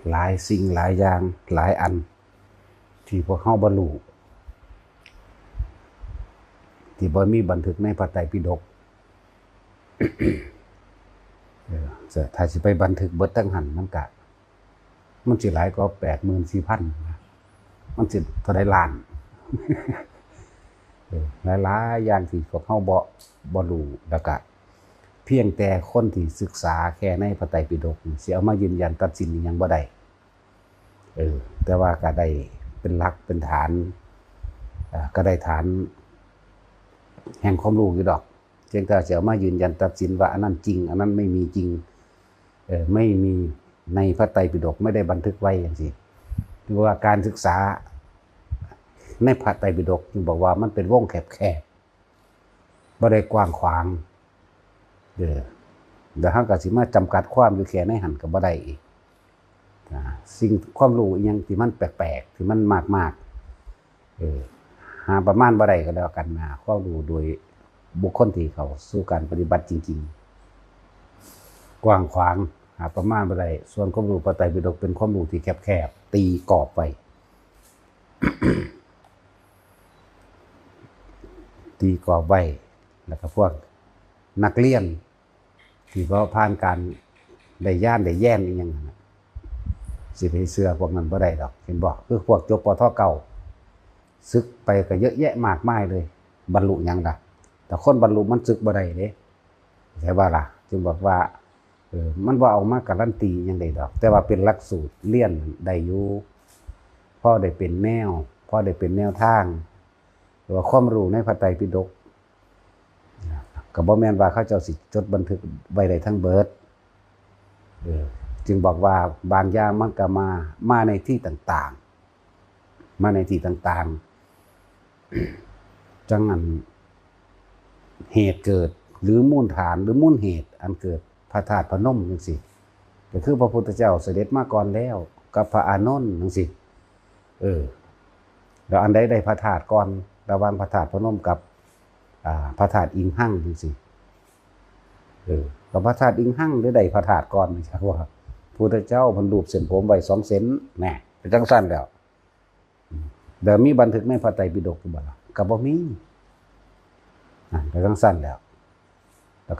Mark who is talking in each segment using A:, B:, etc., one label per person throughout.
A: หลายสิ่งหลายอย่างหลายอันที่พวกเฮาบรรลุที่บ่มีบันทึกในพระไตรปิฎกถ้าสิไปบันทึกเบิดทั้งหันมันสิหลายกว่า 84,000 นะมันสิเท่าใดล้านหลายๆอย่างที่พวกเฮาบ่รู้แล้วก็เพียงแต่คนที่ศึกษาแค่ในพระไตรปิฎกสิเอามายืนยันตัดสินนี่ยังบ่ได้แต่ว่าก็ได้เป็นหลักเป็นฐานก็ได้ฐานแห่งความรู้อยู่ดอกเพียงแต่จะเอามายืนยันตัดสินว่าอันนั้นจริงอันนั้นไม่มีจริงไม่มีในพระไตรปิฎกไม่ได้บันทึกไว้อย่างนี้หรือว่าการศึกษาในพระไตรปิฎกที่บอกว่ามันเป็นวงแคบๆบ่ได้กว้างขวางเดี๋ยวเฮาก็สิมาจำกัดความอยู่แค่ในหันก็บ่ได้อีกสิ่งความรู้อีหยังที่มันแปลกๆที่มันมากๆหาประมาณบ่ได้ก็แล้วกันนะความรู้โดยบุคคลที่เขาสู่การปฏิบัติจริงๆกว้างขวางหาประมาณบ่ได้ส่วนความรู้พระไตรปิฎกเป็นความรู้ที่แคบๆตีกรอบไว้ ตีกรอบไว้แล้วก็พวกนักเรียนที่เขาผ่านการได้ย่านได้แย่นอีหยังสิไปเชื่อพวกนั้นบ่ได้ดอกเห็นบ่คือพวกจบปท.เก่าศึกไปก็เยอะแยะมากมายเลยบรรลุหยังล่ะแต่คนบรรลุมันศึกบ่ได้เด้ใช่บ่ล่ะจึงบอกว่ามันบ่เอามาการันตีหยังได้ดอกแต่ว่าเป็นหลักสูตรเรียนได้อยู่พอได้เป็นแนวพอได้เป็นแนวทางหรือว่าความรู้ในพระไตรปิฎกก็บ่แม่นว่าเขาเจ้าสิจดบันทึกไว้ได้ทั้งเบิดจึงบอกว่าบางอย่างมันก็มาในที่ต่างๆมาในที่ต่างๆจังนั้นเหตุเกิดหรือมูลฐานหรือมูลเหตุอันเกิดพระธาตุพนมจังซี่ก็คือพระพุทธเจ้าเสด็จมาก่อนแล้วกับพระอานนท์จังซี่แล้วอันใดได้พระธาตุก่อนระหว่างพระธาตุพนมกับพระธาตุอิงหั่งจังซี่กับพระธาตุอิงหั่งหรือได้พระธาตุก่อนนี่ครับว่าพระพุทธเจ้าเพิ่นรูปเส้นผมไว้2 เซนแหน่เป็นจังซั่นแล้วเดี๋ยวมีบันทึกในพระไตรปิฎกอยู่บ่ล่ะก็บ่มีเป็นจังซั่นแล้ว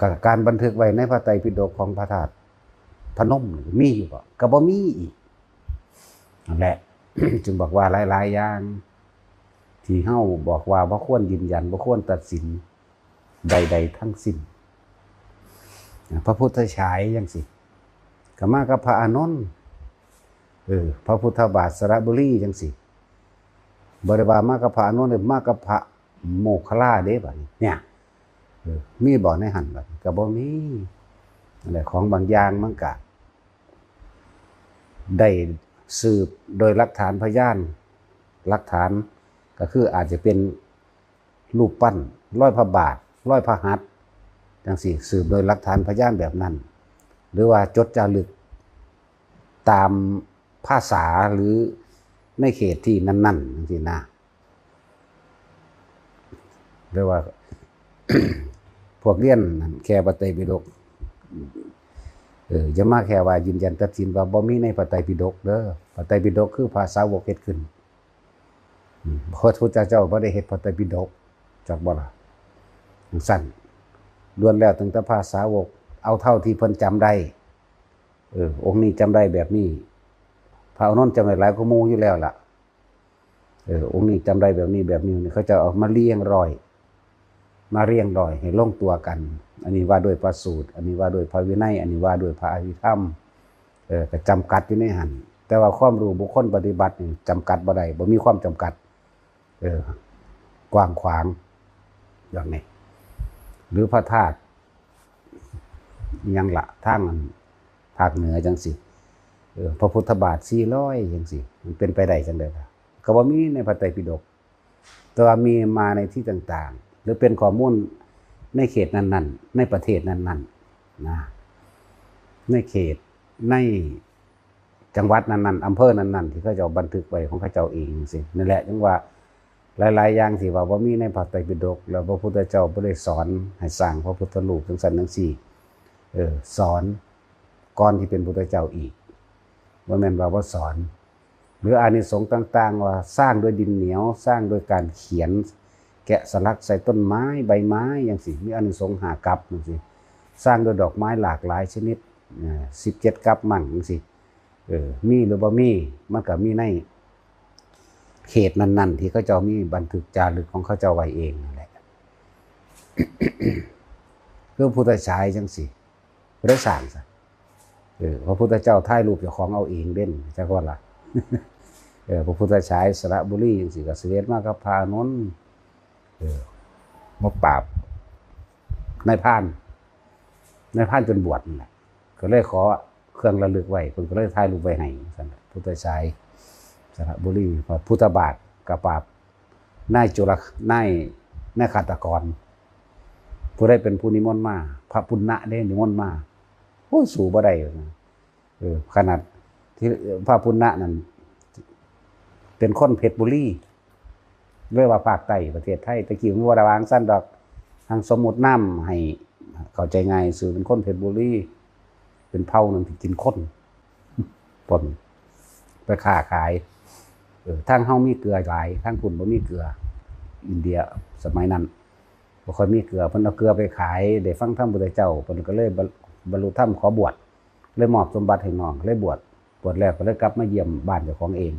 A: ก็การบันทึกไว้ในพระไตรปิฎกของพระธาตุพนมมีอยู่บ่ก็บ่มีอีกนั่นแหละ จึงบอกว่าหลายๆอย่างที่เฮาบอกว่าบ่ควรยืนยันบ่ควรตัดสินใดๆทั้งสิ้นพระพุทธฉายจังซี่ก็มากับพระอานนท์พระพุทธบาทสระบุรีจังซี่บ่ได้ว่ามากับพระอานนท์มากับพระโมคคัลลาเด้บัดนี้เนี่ยมีบ่ในหันบัดก็บ่มีนั่นแหละของบางอย่างมันก็ได้สืบโดยหลักฐานพยานหลักฐานก็คืออาจจะเป็นรูปปั้นร้อยพระบาทร้อยพระหัตถ์จังซี่สืบโดยหลักฐานพยานแบบนั้นหรือว่าจดจารึกตามภาษาหรือในเขตที่นั้นๆจังซี่นะหรือว่า พวกเรียนแค่พระไตรปิฎกอย่ามาแค่ว่ายืนยันตัดสินว่าบ่มีในพระไตรปิฎกเด้อพระไตรปิฎกคือภาษาวกเฮ็ดขึ้นพระพุทธเจ้าบ่ได้เฮ็ดพระไตรปิฎกจักบ่ล่ะสั้นล้วนแล้วตั้งแต่ภาษาวกเอาเท่าที่เพิ่นจำได้องค์นี้จำได้แบบนี้พระอานนท์จำได้หลายกว่าหมู่อยู่แล้วล่ะองค์นี้จำได้แบบนี้เขาจะเอามาเรียงร้อยให้ลงตัวกันอันนี้ว่าด้วยพระสูตรอันนี้ว่าด้วยพระวินัยอันนี้ว่าด้วยพระอภิธรรมก็จำกัดอยู่ในหันแต่ว่าความรู้บุคคลปฏิบัตินี่จำกัดบ่ได้บ่มีความจำกัดกว้างขวางอย่างนี้หรือพระธาตุยังละทางภาคเหนือจังสิพระพุทธบาท400จังสิมันเป็นไปได้จังได๋ล่ะก็บ่มีในพระไตรปิฎกแต่ว่ามีมาในที่ต่างๆหรือเป็นข้อมูลในเขตนั้นๆในประเทศนั้นๆนะในเขตในจังหวัดนั้นๆอำเภอนั้นๆที่เขาเจ้าบันทึกไว้ของเขาเจ้าเองสินั่นแหละจังว่าหลายๆอย่างที่ว่าบ่มีในพระไตรปิฎกแล้วพระพุทธเจ้าบ่ได้สอนให้สร้างพระพุทธรูปจังซั่นจังซี่สอน ก่อนที่เป็นพุทธเจ้าอีกว่าแม่นว่าบ่สอนหรืออานิสงส์ต่างๆว่าสร้างด้วยดินเหนียวสร้างด้วยการเขียนแกะสลักใส่ต้นไม้ใบไม้อย่างสิมีอานิสงส์5กัปจังซี่สร้างด้วยดอกไม้หลากหลายชนิด17กัปมั่งจังซี่มีหรือบ่มีมันก็มีในเขตนั้นๆที่เขาเจ้ามีบันทึกจารึกของเขาเจ้าไว้เองนั่นแหละ คือพุทธฉายจังซี่บ่ได้สร้างซะพระพุทธเจ้าถ่ายรูปเจ้าของเอาเองเด่นจักว่าล่ะ พระพุทธฉายสระบุรีจังซี่ก็เสด็จมากับพระอานนท์มาปราบนายพรานจนบวชนั่นแหละก็เลยขอเครื่องระลึกไว้เพิ่นก็เลยถ่ายรูปไว้ให้ซั่นน่ะพุทธฉายสระบุรีพุทธบาทกับปราบนายจุลนายฆาตกรผู้ใดเป็นผู้นิมนต์มาพระปุณณะได้นิมนต์มาโอ้สู้บ่ได้นะขนาดที่พระปุณณะนั่นเป็นคนเพชรบุรีเรียกว่าภาคใต้ประเทศไทยตะกี้มันบ่ได้วางซั่นดอกทางสมมุติน้ำให้เข้าใจง่ายสื่อเป็นคนเพชรบุรีเป็นเผ่านึงที่กินคนปนไปค้าขายทางเฮามีเกลือหลายทางพุ่นบ่มีเกลืออินเดียสมัยนั้นบ่ค่อยมีเกลือเพิ่นเอาเกลือไปขายได้ฟังธรรมพุทธเจ้าเพิ่นก็เลยบรรลุธรรมขอบวชเลยมอบสมบัติให้น้องเลยบวชแล้วก็เลยกลับมาเยี่ยมบ้านเจ้าของเอง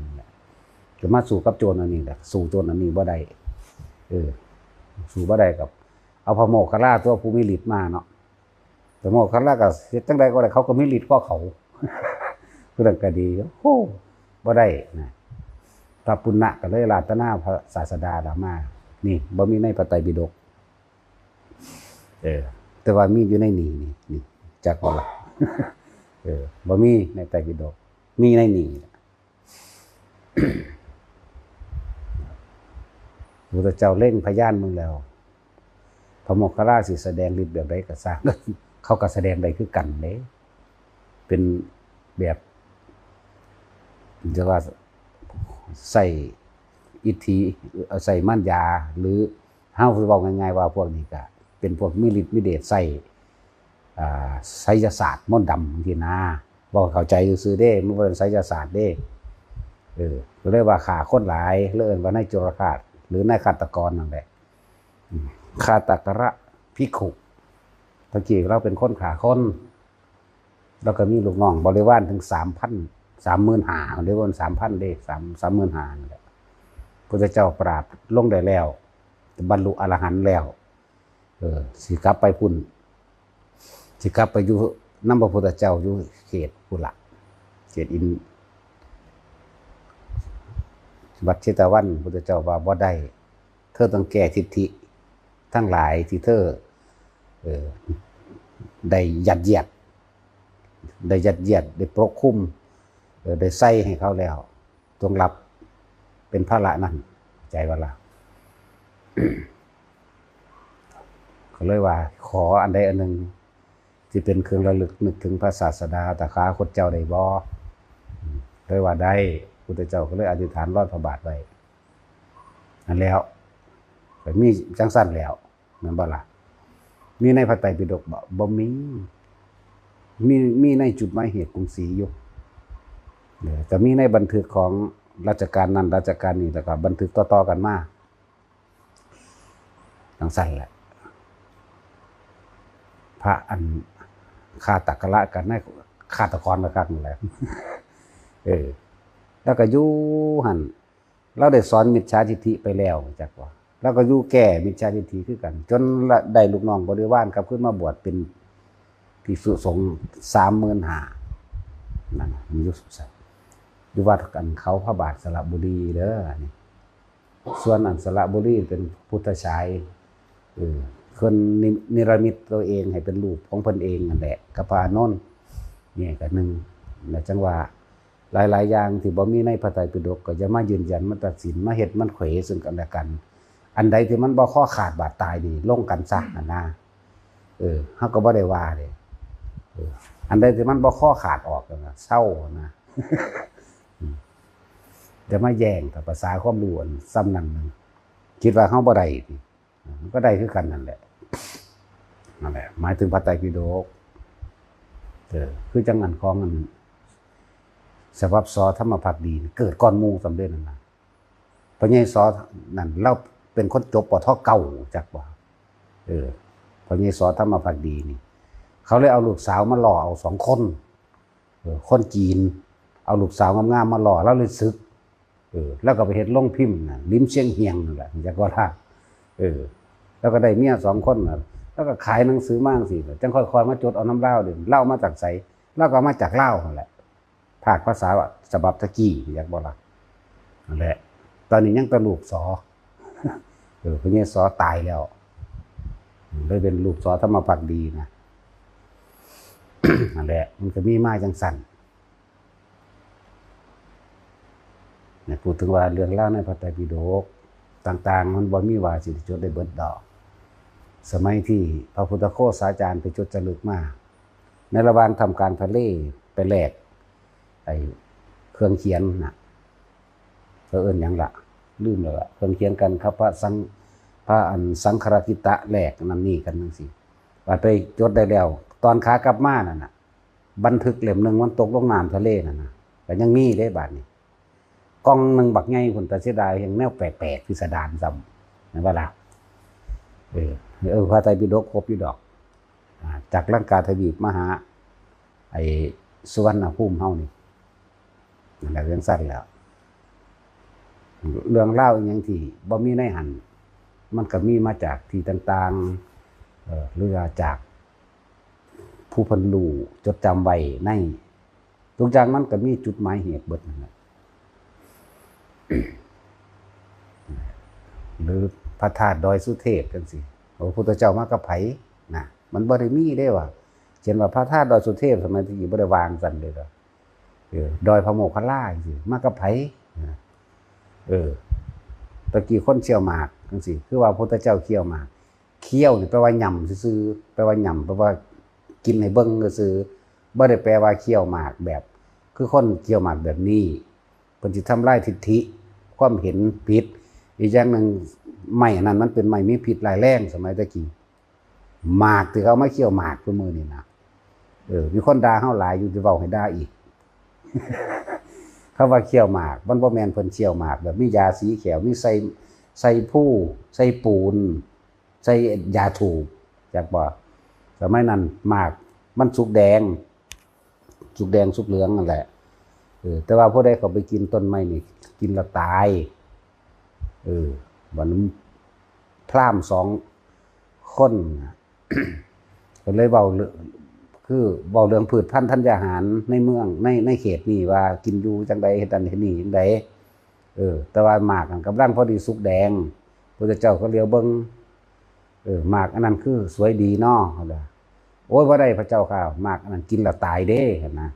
A: จะมาสู้กับโจรอันนี้แหละสู้โจรอันนี้บ่ได้สู้บ่ได้กับเอาพระโมคคัลลาตัวผู้มีฤทธิ์มาเนาะพระโมคคัลลาก็เฮ็ดจังได๋ก็ได้เขาก็มีฤทธิ์กว่าเขาเรื่องก็ดีโอ้บ่ได้นะพระปุณณะก็เลยราตนาพระศาสดาดามานี่บ่มีในพระไตรปิฎกแต่ว่ามีอยู่ในนี่จักว่าล่ะบ่มีในไตรปิฎกมีในนี่พระพุทธเจ้าเล่งพยานมึงแล้วพระโมคคัลลาสิแสดงฤทธิ์แบบใดก็สร้างเขาก็แสดงได้คือกันเด้เป็นแบบจะว่าใส่อิทธิใส่มั่นยาหรือเฮาสิเว้าง่ายๆว่าพวกนี้ก็เป็นพวกมีฤทธิ์มีเดชใส่ไสยศาสตร์มนต์ดำที่นาบ่เข้าใจซื่อๆเด้มันบ่เป็นไสยศาสตร์เด้ก็เลยว่าฆ่าคนหลายเอิ้นว่านายจุลฆาตหรือนายฆาตกรนั่นแหละฆาตกระภิกขุตะกี้เราเป็นคนฆ่าคนแล้วก็มีลูกน้องบริวารถึง 3,000 35,000เรียกว่า 3,000 เด้35,000นั่นแหละพระเจ้าปราบลงได้แล้วบรรลุอรหันต์แล้วสิกลับไปพุ่นสิกลับไปอยู่นำพระพุทธเจ้าอยู่เขตพุ่นล่ะเขตอินวัดเชตวันพุทธเจ้าว่าบ่ได้เธอต้องแก้ทิฏฐิทั้งหลายที่เธอได้ยัดเยียดได้ปกคุมได้ใส่ให้เขาแล้วต้องรับเป็นภาระนั่นใจว่าล่ะ ก็เลยว่าขออันใดอันหนึ่งที่เป็นเครื่องระลึกนึกถึงพระศาสดาตถาคตเจ้าได้บ่เลยว่าได้พุทธเจ้าก็เลยอธิษฐานรอดพระบาทไว้นั่นแล้วก็มีจังสั้นแล้วแม่นบ่ล่ะมีในพระไตรปิฎกบ่มีในจุดหมายเหตุกรุงศรีอยู่แต่มีในบันทึกของราชการนั้นราชการนี้แล้วก็บันทึกต่อๆกันมาจังสั้นแหละพระอันฆาตกระกันให้ฆาตกรละกันนั่นแหละแล้วก็อยู่หั่นเราได้สอนมิจฉาทิฏฐิไปแล้วจักว่าแล้วก็อยู่แก้มิจฉาทิฏฐิคือกันจนได้ลูกน้องบริวารกลับขึ้นมาบวชเป็นภิกษุสงฆ์ 35,000นั่นมีอยู่วัดกันเขาพระบาทสระบุรีเด้อนี่ส่วนอันสระบุรีเป็นพุทธฉายคนนิรมิตตัวเองให้เป็นรูปของเพิ่นเองนั่นแหละกับพระอานนท์นี่ก็หนึ่งแล้วจังว่าหลายๆอย่างที่บ่มีในพระไตรปิฎกก็จะมายืนยันมาตัดสินมาเฮ็ดมันเขวซึ่งกันและกันอันใดที่มันบ่ข้อขาดบาดตายนี่ลงกันซะนั่นนะเฮาก็บ่ได้ว่าเด้อันใดที่มันบ่ข้อขาดออกนะเศร้านะจะมาแย่งกับภาษาความรู้อันซ้ำนั่นคิดว่าเฮาบ่ได้มันก็ได้คือกันนั่นแหละหมายถึงพระไตรปิฎก คือจังอันของอันสวับสอธรรมภักดีเกิดก่อนหมู่สำเร็จนั่นน่ะพระใหญ่สอนั่นเราเป็นคนจบปทเก่าจักว่าพระใหญ่สอธรรมภักดีนี่เขาเลยเอาลูกสาวมาหล่อเอา2 คนคนจีนเอาลูกสาวงามๆมาหล่อแล้วเลยซึกแล้วก็ไปเฮ็ดลงพิมพ์น่ะลิ้มเชียงเฮียงนั่นแหละจักว่าท่าแล้วก็ได้เมีย2 คนแล้วก็ขายหนังสือมั่งสิจังค่อยๆมาจดเอาน้ำเล่าเด่นเล่ามาจากไสเล่าก็มาจากเล่านั่นแหละภาคภาษาฉบับตะกี้อยากบอกล่ะนั่นแหละตอนนี้ยังตะลูกสอพระเยซูตายแล้วเลยเป็นลูกสอธรรมภักดีนะนั่นแหละมันก็มีมาจังสั่นเนี่ยพูดถึงว่าเรื่องเล่าในพระไตรปิฎกต่างๆมันบ่มีว่าสิจดได้เบิดดอกสมัยที่พระพุทธโฆษาจารย์ไปจดจารึกมาในระหว่างทำการทะเลไปแลกไอ้เครื่องเขียนน่ะเอิ้นหยังล่ะลืมแล้วล่ะเครื่องเขียนกันครับพระสังฆรากิตะแลกนั่นนี่กันจังซี่ว่าไปจดได้แล้วตอนขากลับมานั่นน่ะบันทึกเล่มนึงมันตกลงน้ำทะเลนั่นน่ะก็ยังมีได้บาดนี้กล้องนึงบักใหญ่พุ่นแต่เสียดายแห่งแนวแปลกๆพิสดารซ้ำนั่นว่าล่ะพระไตรปิฎกครบอยู่ดอกจากลังกาทวีปมาหาไอ้สุวรรณภูมิเฮานี่นั่นแหละเรื่องสั้นแล้วเรื่องเล่าอีกอย่างที่บ่มีในหันมันก็มีมาจากที่ต่างๆหรือจากผู้เพิ่นรู้จดจำไว้ในทุกอย่างมันก็มีจุดหมายเหตุเบิดนั่นแหละหรือพระธาตุดอยสุเทพจังซี่พระพุทธเจ้ามากับไผนะมันบ่ได้มีได้ว่าเช่นว่าพระธาตุดอยสุเทพสมัยที่บ่ได้วางซั่นเด้อดอยพระโมคคัลลาจังซี่มากับไผตะกี้คนเคี่ยวหมากจังซี่คือว่าพระพุทธเจ้าเคี่ยวหมากเคี่ยวนี่แปลว่าหย่ำซื่อๆแปลว่าหย่ำแปลว่ากินให้เบิ่งซื่อบ่ได้แปลว่าเคี่ยวหมากแบบคือคนเคี่ยวหมากแบบนี้เพิ่นสิทำลายทิฏฐิความเห็นผิดอีกอย่างนึงไม้อันนั้นมันเป็นไม้มีพิษร้ายแรงสมัยตะกี้หมากที่เขามาเคี่ยวหมากคือมื้อนี้นะมีคนด่าเฮาหลายอยู่สิเว้าให้ด่าอีกเขาว่าเคี่ยวหมากมันบ่แม่นเพิ่นเคี่ยวหมากแบบมียาสีเขียวมีใส่ผู้ใส่ปูนใส่ยาถูกจักบ่สมัยนั้นหมากมันสุกแดงสุกเหลืองนั่นแหละแต่ว่าผู้ใดเขาไปกินต้นไม้นี่กินแล้วตายวันนั้นพราหมณ์2 คนก็เลยเว้าคือเว้าเรื่องพืชพันธุ์ธัญญาหารในเมืองในเขตนี้ว่ากินอยู่จังใดเฮ็ดอันเฮ็ดนี่จังใดแต่ว่าหมากกำลังพอดีสุกแดงพระเจ้าก็เลียวเบิ่งหมากอันนั้นคือสวยดีเนาะโอ้ยบ่ได้พระเจ้าค่ะหมากอันนั้นกินแล้วตายเด้เห็นนะ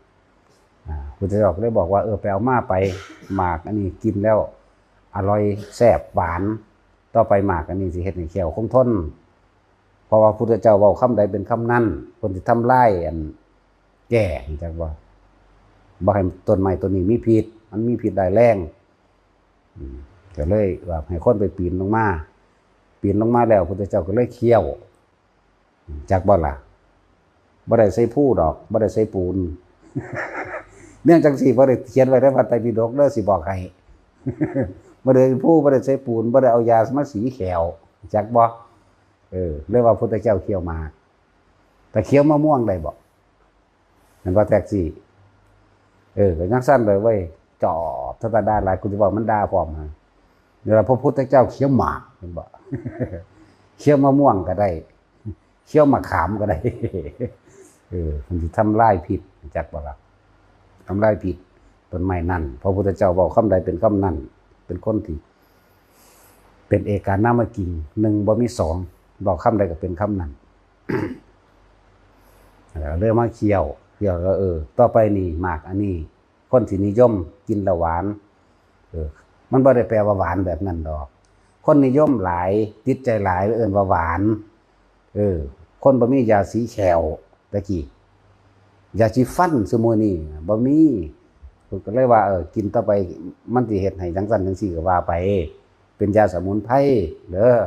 A: พระเจ้าก็เลยบอกว่าไปเอามาไปหมากอันนี้กินแล้วอร่อยแซ่บหวานต่อไปหมากอันนี้สิเฮ็ดให้แขวคงทนเพราะว่าพุทธเจ้าเว้าคำใดเป็นคำนั้นคนที่ทำลายอันแก่จังว่าบ่ให้ต้นไม้ต้นนี้มีพิษมันมีพิษร้ายแรงก็เลยว่าให้คนไปปีนลงมาแล้วพุทธเจ้าก็เลยเคี่ยวจักบ่ล่ะบ่ได้ใส่ผู้ดอกบ่ได้ใส่ปูนเนื่องจากสิบ่ได้เขียนไว้ในพระไตรปิฎกเด้อสิบอกให้บ่ได้ผู้บ่ได้ใส่ปูนบ่ได้เอายามาสีแขวจักบ่เรียกว่าพุทธเจ้าเคี่ยวหมากแต่เคี่ยวมะม่วงได้บ่นั่นว่าแท็กซี่ก็ยังสั้นเลยเว้ยจอบถ้าด่าหลายกูสิบอกมันด่าพร้อมฮะเดี๋ยวพระพุทธเจ้าเคี่ยวหมากเห็นบ่เคี่ยวมะม่วงก็ได้เคี่ยวมะขามก็ได้มันสิทำลายผิดจักบ่ล่ะทำลายผิดต้นไม้นั่นพระพุทธเจ้าบอกคำใดเป็นคำนั้นเป็นคนที่เป็นเอกานามกิน1บ่มี2บอกคำใดก็เป็นคำนั้นเริ่มมาเคี่ยวก็ต่อไปนี่หมากอันนี้คนที่นิยมกินแล้วหวานมันบ่ได้แปลว่าหวานแบบนั้นดอกคนนิยมหลายติดใจหลายเอิ้นว่าหวานคนบ่มียาสีแขวตะกี้ยาสีฟันซุมื้อนี้บ่มีก็เลยว่ากินต่อไปมันสิเฮ็ดให้จังซั่นจังซี่ก็ว่าไปเป็นยาสมุนไพรเด้อ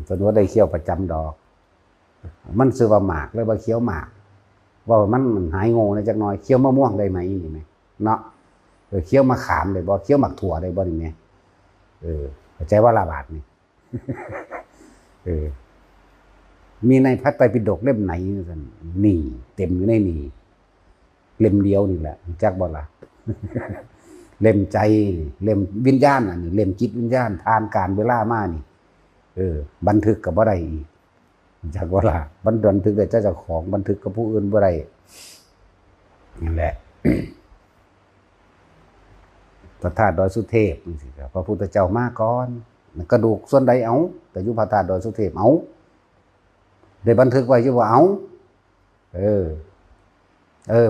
A: เพิ่นว่าได้เคี่ยวประจำดอกมันชื่อว่าหมากเลยว่าเคี้ยวหมาก ว่ามันหายโง่ในจักหน่อยเคี้ยวมะม่วงได้ไหมนี่ไหมเนาะเคี้ยวมะขามได้บ่เคี้ยวหมักถั่วได้บ่นี่แม่เข้าใจว่าละบาทนี่มีในพระไตรปิฎกเล่มไหนซั่นนี่เต็มอยู่ในนี่เล่มเดียวนี่แหละจักบ่ล่ะเล่มใจเล่มวิญญาณนี่เล่มจิตวิญญาณทานการเวลามานี่บันทึกก็บ่ได้อีกจักว่าล่ะบันทึกได้เจ้าของบันทึกกับผู้อื่นบ่ได้นั่นแหละ พระธาตุดอยสุเทพนี่สิครับพระพุทธเจ้ามาก่อนกระดูกส่วนใดเอาแต่อยู่พระธาตุดอยสุเทพเอาได้บันทึกไว้อยู่ว่าเอา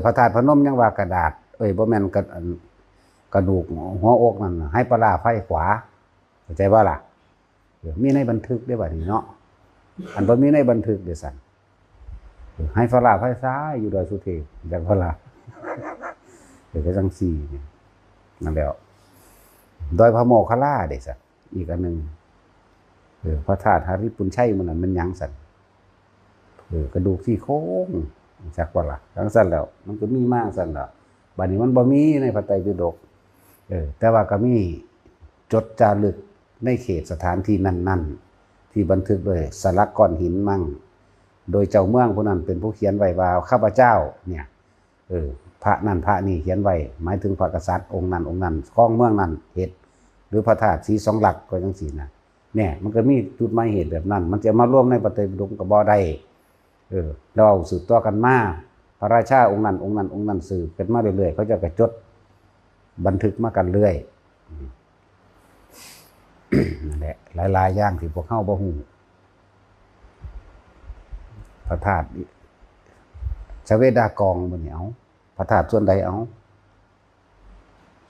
A: พระธาตุพนมยังว่ากระดาษบ่แม่นกระดูกหัวอกนั่นให้ปลาไฟขวาเข้าใจว่าล่ะมีในบันทึกได้บ่นี่เนาะอันบ่มีในบันทึกเด้สั่นให้ปลาไฟซ้ายอยู่ดอยสุเทพจังว่าล่ะก็จังซี่นี่นั่นแล้วดอยพระโมคคัลลาเด้สั่นอีกอันนึงพระธาตุหริปุญชัยมันน่ะมันหยังสั่นกระดูกซี่โครงจักว่าล่ะจังซั่นแล้วมันก็มีมาซั่นแล้วบัดนี้มันบ่มีในพระไตรปิฎกแต่ว่าก็มีจดจารึกในเขตสถานที่นั้นๆที่บันทึกโดยสลักก้อนหินมั่งโดยเจ้าเมืองผู้นั้นเป็นผู้เขียนไว้ว่าข้าพเจ้าเนี่ยพระนั่นพระนี่เขียนไว้หมายถึงพระกษัตริย์องค์นั้นของเมืองนั้นเฮ็ดหรือพระธาตุสีสองหลักก็จังซี่นะเนี่ยมันก็มีจุดหมายเหตุแบบนั้นมันจะมาร่วมในพระไตรปิฎกก็บ่ได้เราสืบต่อกันมาพระราชาองค์นั้นสืบกันมาเรื่อยๆเขาจะกระจดบันทึกมากันเรื่อยนั่นแหละหลายๆอย่างที่พวกเฮาบ่ฮู้พระธาตุชเวดากองบ่นี่เอาพระธาตุส่วนใดเอา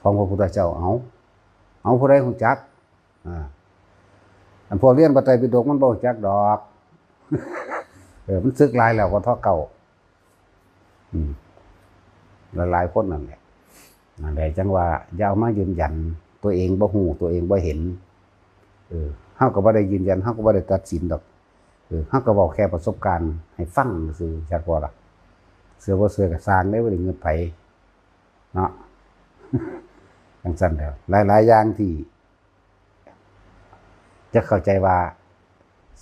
A: ของพระพุทธเจ้าเอาผู้ใดฮู้จักอันพวกเรียนพระไตรปิฎกมันบ่รู้จักดอกมันซึกหลายแล้วก็เท่าเก่าหลายคนนั่นแหละจังว่าอย่าเอามายืนยันตัวเองบ่ฮู้ตัวเองบ่เห็นเฮาก็บ่ได้ยืนยันเฮาก็บ่ได้ตัดสินดอกเฮาก็เว้าแค่ประสบการณ์ให้ฟังซื่อจักว่าล่ะเสือบ่เสือก็สร้างได้บ่ได้เงินไผเนาะจังซั่นแล้วหลายๆอย่างที่จะเข้าใจว่า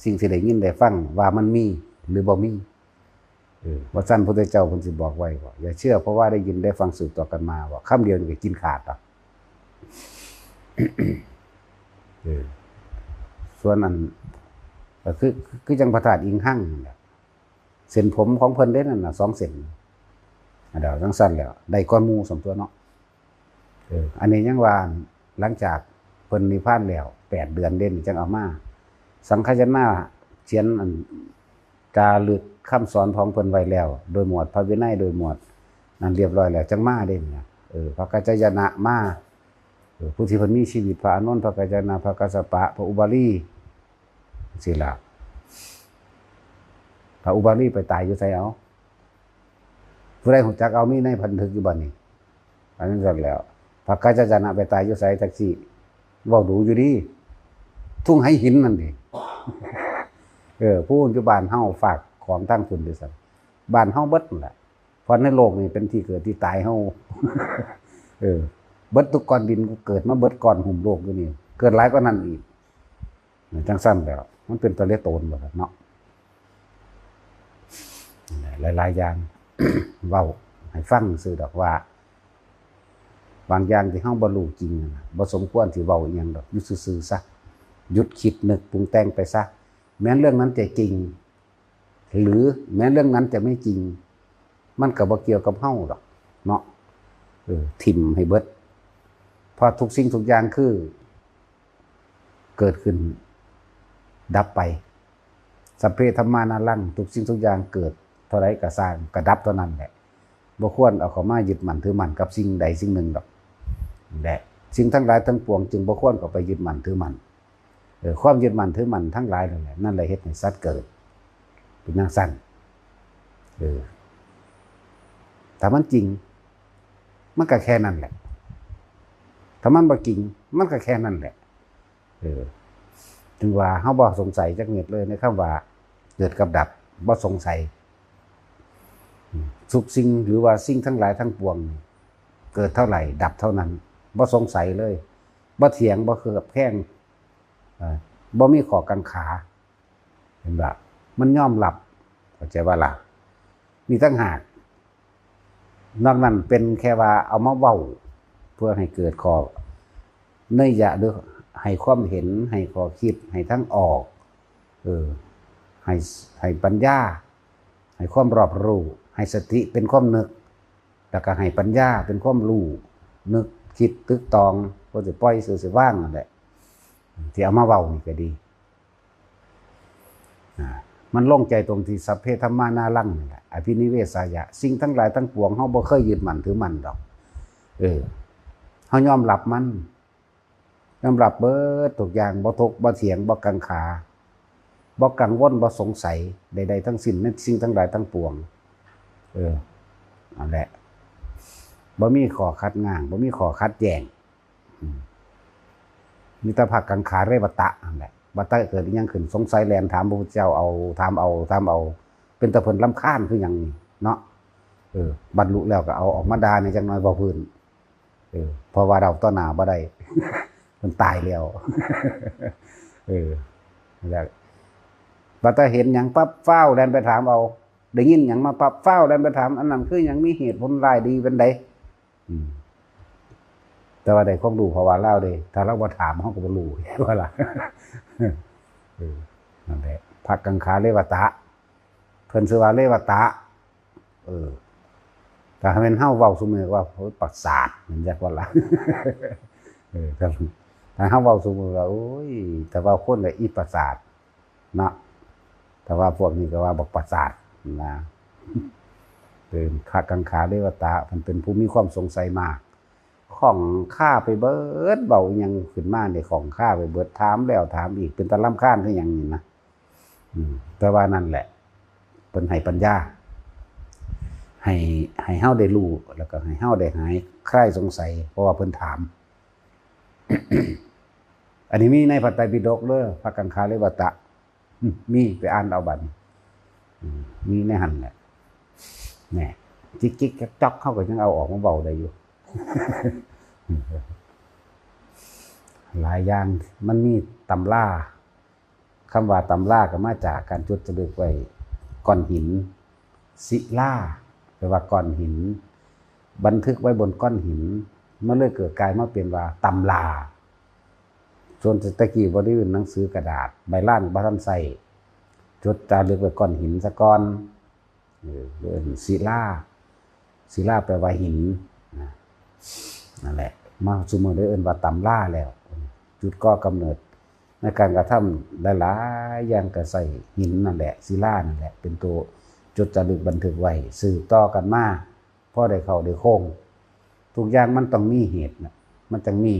A: สิ่งที่ได้ยินได้ฟังว่ามันมีหรือบ่มีว่าซั่นพระพุทธเจ้าเพิ่นสิบอกไว้ว่าอย่าเชื่อเพราะว่าได้ยินได้ฟังสืบต่อกันมาว่าคำเดียวนี่ก็กินขาดดอกส่วนนั้นก็คือจังพระธาตุอิงหั่งนั่นแหละเส้นผมของเพิ่นเด้นั่นน่ะ2เส้นเดี๋ยวจังซั่นแล้วได้ก้อนหมู่สมตัวเนาะอันนี้ยังว่าหลังจากเพิ่นนิพพานแล้ว8เดือนเด่นจังเอามาสังฆยนาเขียนอันจารึกคำสอนของเพิ่นไว้แล้วโดยหมวดพระวินัยโดยหมวดนั้นเรียบร้อยแล้วจังมาเด่นพระกัจจายนะมาผู้ที่เพิ่นมีชีวิตพระอานนท์พระกัจจายนะพระกัสสปะพระอุบาลีสิล่ะพระอุบาลีไปตายอยู่ไสเอาผู้ใดฮู้จักเอามีในบันทึกอยู่บ่นี่อันนั้นซั่นแล้วพระกัจจายนะไปตายอยู่ไสจักสิเว้าดูอยู่ดีทุ่งไหหินนั่นดิผู้อยู่บ้านเฮาฝากของทั้งคุณด้วยซ้ำบ้านเฮาเบิดนั่นแหละเพราะในโลกนี้เป็นที่เกิดที่ตายเฮาเบิดทุกก้อนดินก็เกิดมาเบิดก้อนหุ่มโลกอยู่นี่เกิดหลายกว่านั้นอีกจังซั่นแล้วมันเป็นตะเลโตนบ่ครับเนาะหลายๆอย่าง เว้าให้ฟังซื่อดอกว่าบางอย่างที่เฮาบ่รู้จริงบ่สมควรสิเว้าอีหยังดอกอยู่ซื่อๆซะหยุดคิดนึกปรุงแต่งไปซะแม้เรื่องนั้นจะจริงหรือแม้เรื่องนั้นจะไม่จริงมันก็บ่เกี่ยวกับเฮาดอกเนาะทิ่มให้เบิดเพราะทุกสิ่งทุกอย่างคือเกิดขึ้นดับไปสัพเพธัมมานารังทุกสิ่งทุกอย่างเกิดเท่าไรก็สร้างก็ดับเท่านั้นแหละบ่ควรเอาเข้ามายึดมั่นถือมั่นกับสิ่งใดสิ่งหนึ่งดอกแหละสิ่งทั้งหลายทั้งปวงจึงบ่ควรเข้าไปยึดมั่นถือมั่นความยึดมั่นถือมั่นทั้งหลายนั่นแหละนั่นแหละเฮ็ดให้สัตว์เกิดเป็นจังซั่นถ้ามันจริงมันก็แค่นั้นแหละถ้ามันบ่จริงมันก็แค่นั้นแหละถึงว่าเฮาบ่สงสัยจักนิดเลยในคำว่าเกิดกับดับบ่สงสัย ทุกสิ่งหรือว่าสิ่งทั้งหลายทั้งปวงเกิดเท่าไหร่ดับเท่านั้นบ่สงสัยเลยบ่เถียงบ่เคือบแข้งบ่มีข้อกังขาเห็นบ่มันยอมรับเข้าใจว่าล่ะมีตั้งหากนอกนั้นเป็นแค่ว่าเอามาเว้าเพื่อให้เกิดข้อเนยยะหรือให้ความเห็นให้ข้อคิดให้ทั้งออกให้ปัญญาให้ความรอบรู้ให้สติเป็นความนึกแล้วก็ให้ปัญญาเป็นความรู้นึกคิดตึกตองก็จะปล่อยสื่อสิว่างนั่นแหละที่เอามาเว้านี่ก็ดีมันลงใจตรงที่สัพเพธัมมานารังนี่แหละอภินิเวสายะสิ่งทั้งหลายทั้งปวงเฮาบ่เคยยึดมั่นถือมั่นดอกเฮายอมรับมันยอมรับเบิดทุกอย่างบ่ทุกข์บ่เถียงบ่กังขาบ่กังวลบ่สงสัยใดๆทั้งสิ้นในสิ่งทั้งหลายทั้งปวงนั่นแหละบ่มีข้อขัดง้างบ่มีข้อขัดแย้งมีแต่ภาคกังขาเรวตะนั่นแหละว่าถ้าเกิดอีหยังขึ้นสงสัยแลนถามพระพุทธเจ้าเอาถามเอาเป็นตะเพิ่นรำคาญคือหยังนี่เนาะบรรลุแล้วก็เอาออกมาด่าในจังน้อยบ่พื้นเพราะว่าเราต่อหน้าบ่ได้มันตายแล้วแล้วว่าถ้าเห็นหยังปั๊บฟ้าวแล่นไปถามเอาได้ยินหยังมาปั๊บฟ้าวแล่นไปถามอันนั้นคือหยังมีเหตุผลร้ายดีเป็นใดแต่ว่าได้ความรู้เพราะว่าเล่าเด้ถ้าเราบ่ถามเฮาก็บ่รู้ว่าล่ะนั่นแหละภาคกังขาเรวตะเพิ่นชื่อว่าเรวตะถ้าแม่นเฮาเว้าซุมื้อว่าประสาทมันจักว่าล่ะถ้าเฮาเว้าซุมื้อว่าโอ้ยแต่ว่าคนละอีประสาทเนาะแต่ว่าพวกนี้ก็ว่าบอกประสาทนะภาคกังขาเรวตะมันเป็นผู้มีความสงสัยมากของข้าไปเบิดเบายังขึ้นมาในของข้าไปเบิดถามแล้วถามอีกเป็นตะล่ำข้านคืออย่างนี้นะแต่ว่านั่นแหละเป็นให้ปัญญาให้เฮาได้รู้แล้วก็ให้เฮาได้หายคลายสงสัยเพราะว่าเพิ่นถาม อันนี้มีในพระไตรปิฎกเด้อภาคกังขาเรวตะมีไปอ่านเอาบัดมีในหันแหละแหน่จิกๆจ๊อกเข้าก็ยังเอาออกมาเบาได้อยู่ หลายอย่างมันมีตำราคำว่าตำราก็มาจากการจดจารึกไว้ก้อนหินศิลาแปลว่าก้อนหินบันทึกไว้บนก้อนหินมันเลยเกิดกลายมาเป็นว่าตำราส่วนตะกี้บ่ได้เป็นหนังสือกระดาษใบลานบ่ทันใส่จดจารึกไว้ก้อนหินซะก่อนเรียกศิลาแปลว่าหินนั่นแหละมาซุมื้อได้เอิ้นว่าตำราแล้วจุดก่อกำเนิดในการกระทำหลายๆอย่างก็ใส่หินนั่นแหละศิลานั่นแหละเป็นตัวจดจารึกบันทึกไว้สืบต่อกันมาพอได้เข้าได้โค้งทุกอย่างมันต้องมีเหตุนะมันต้องมี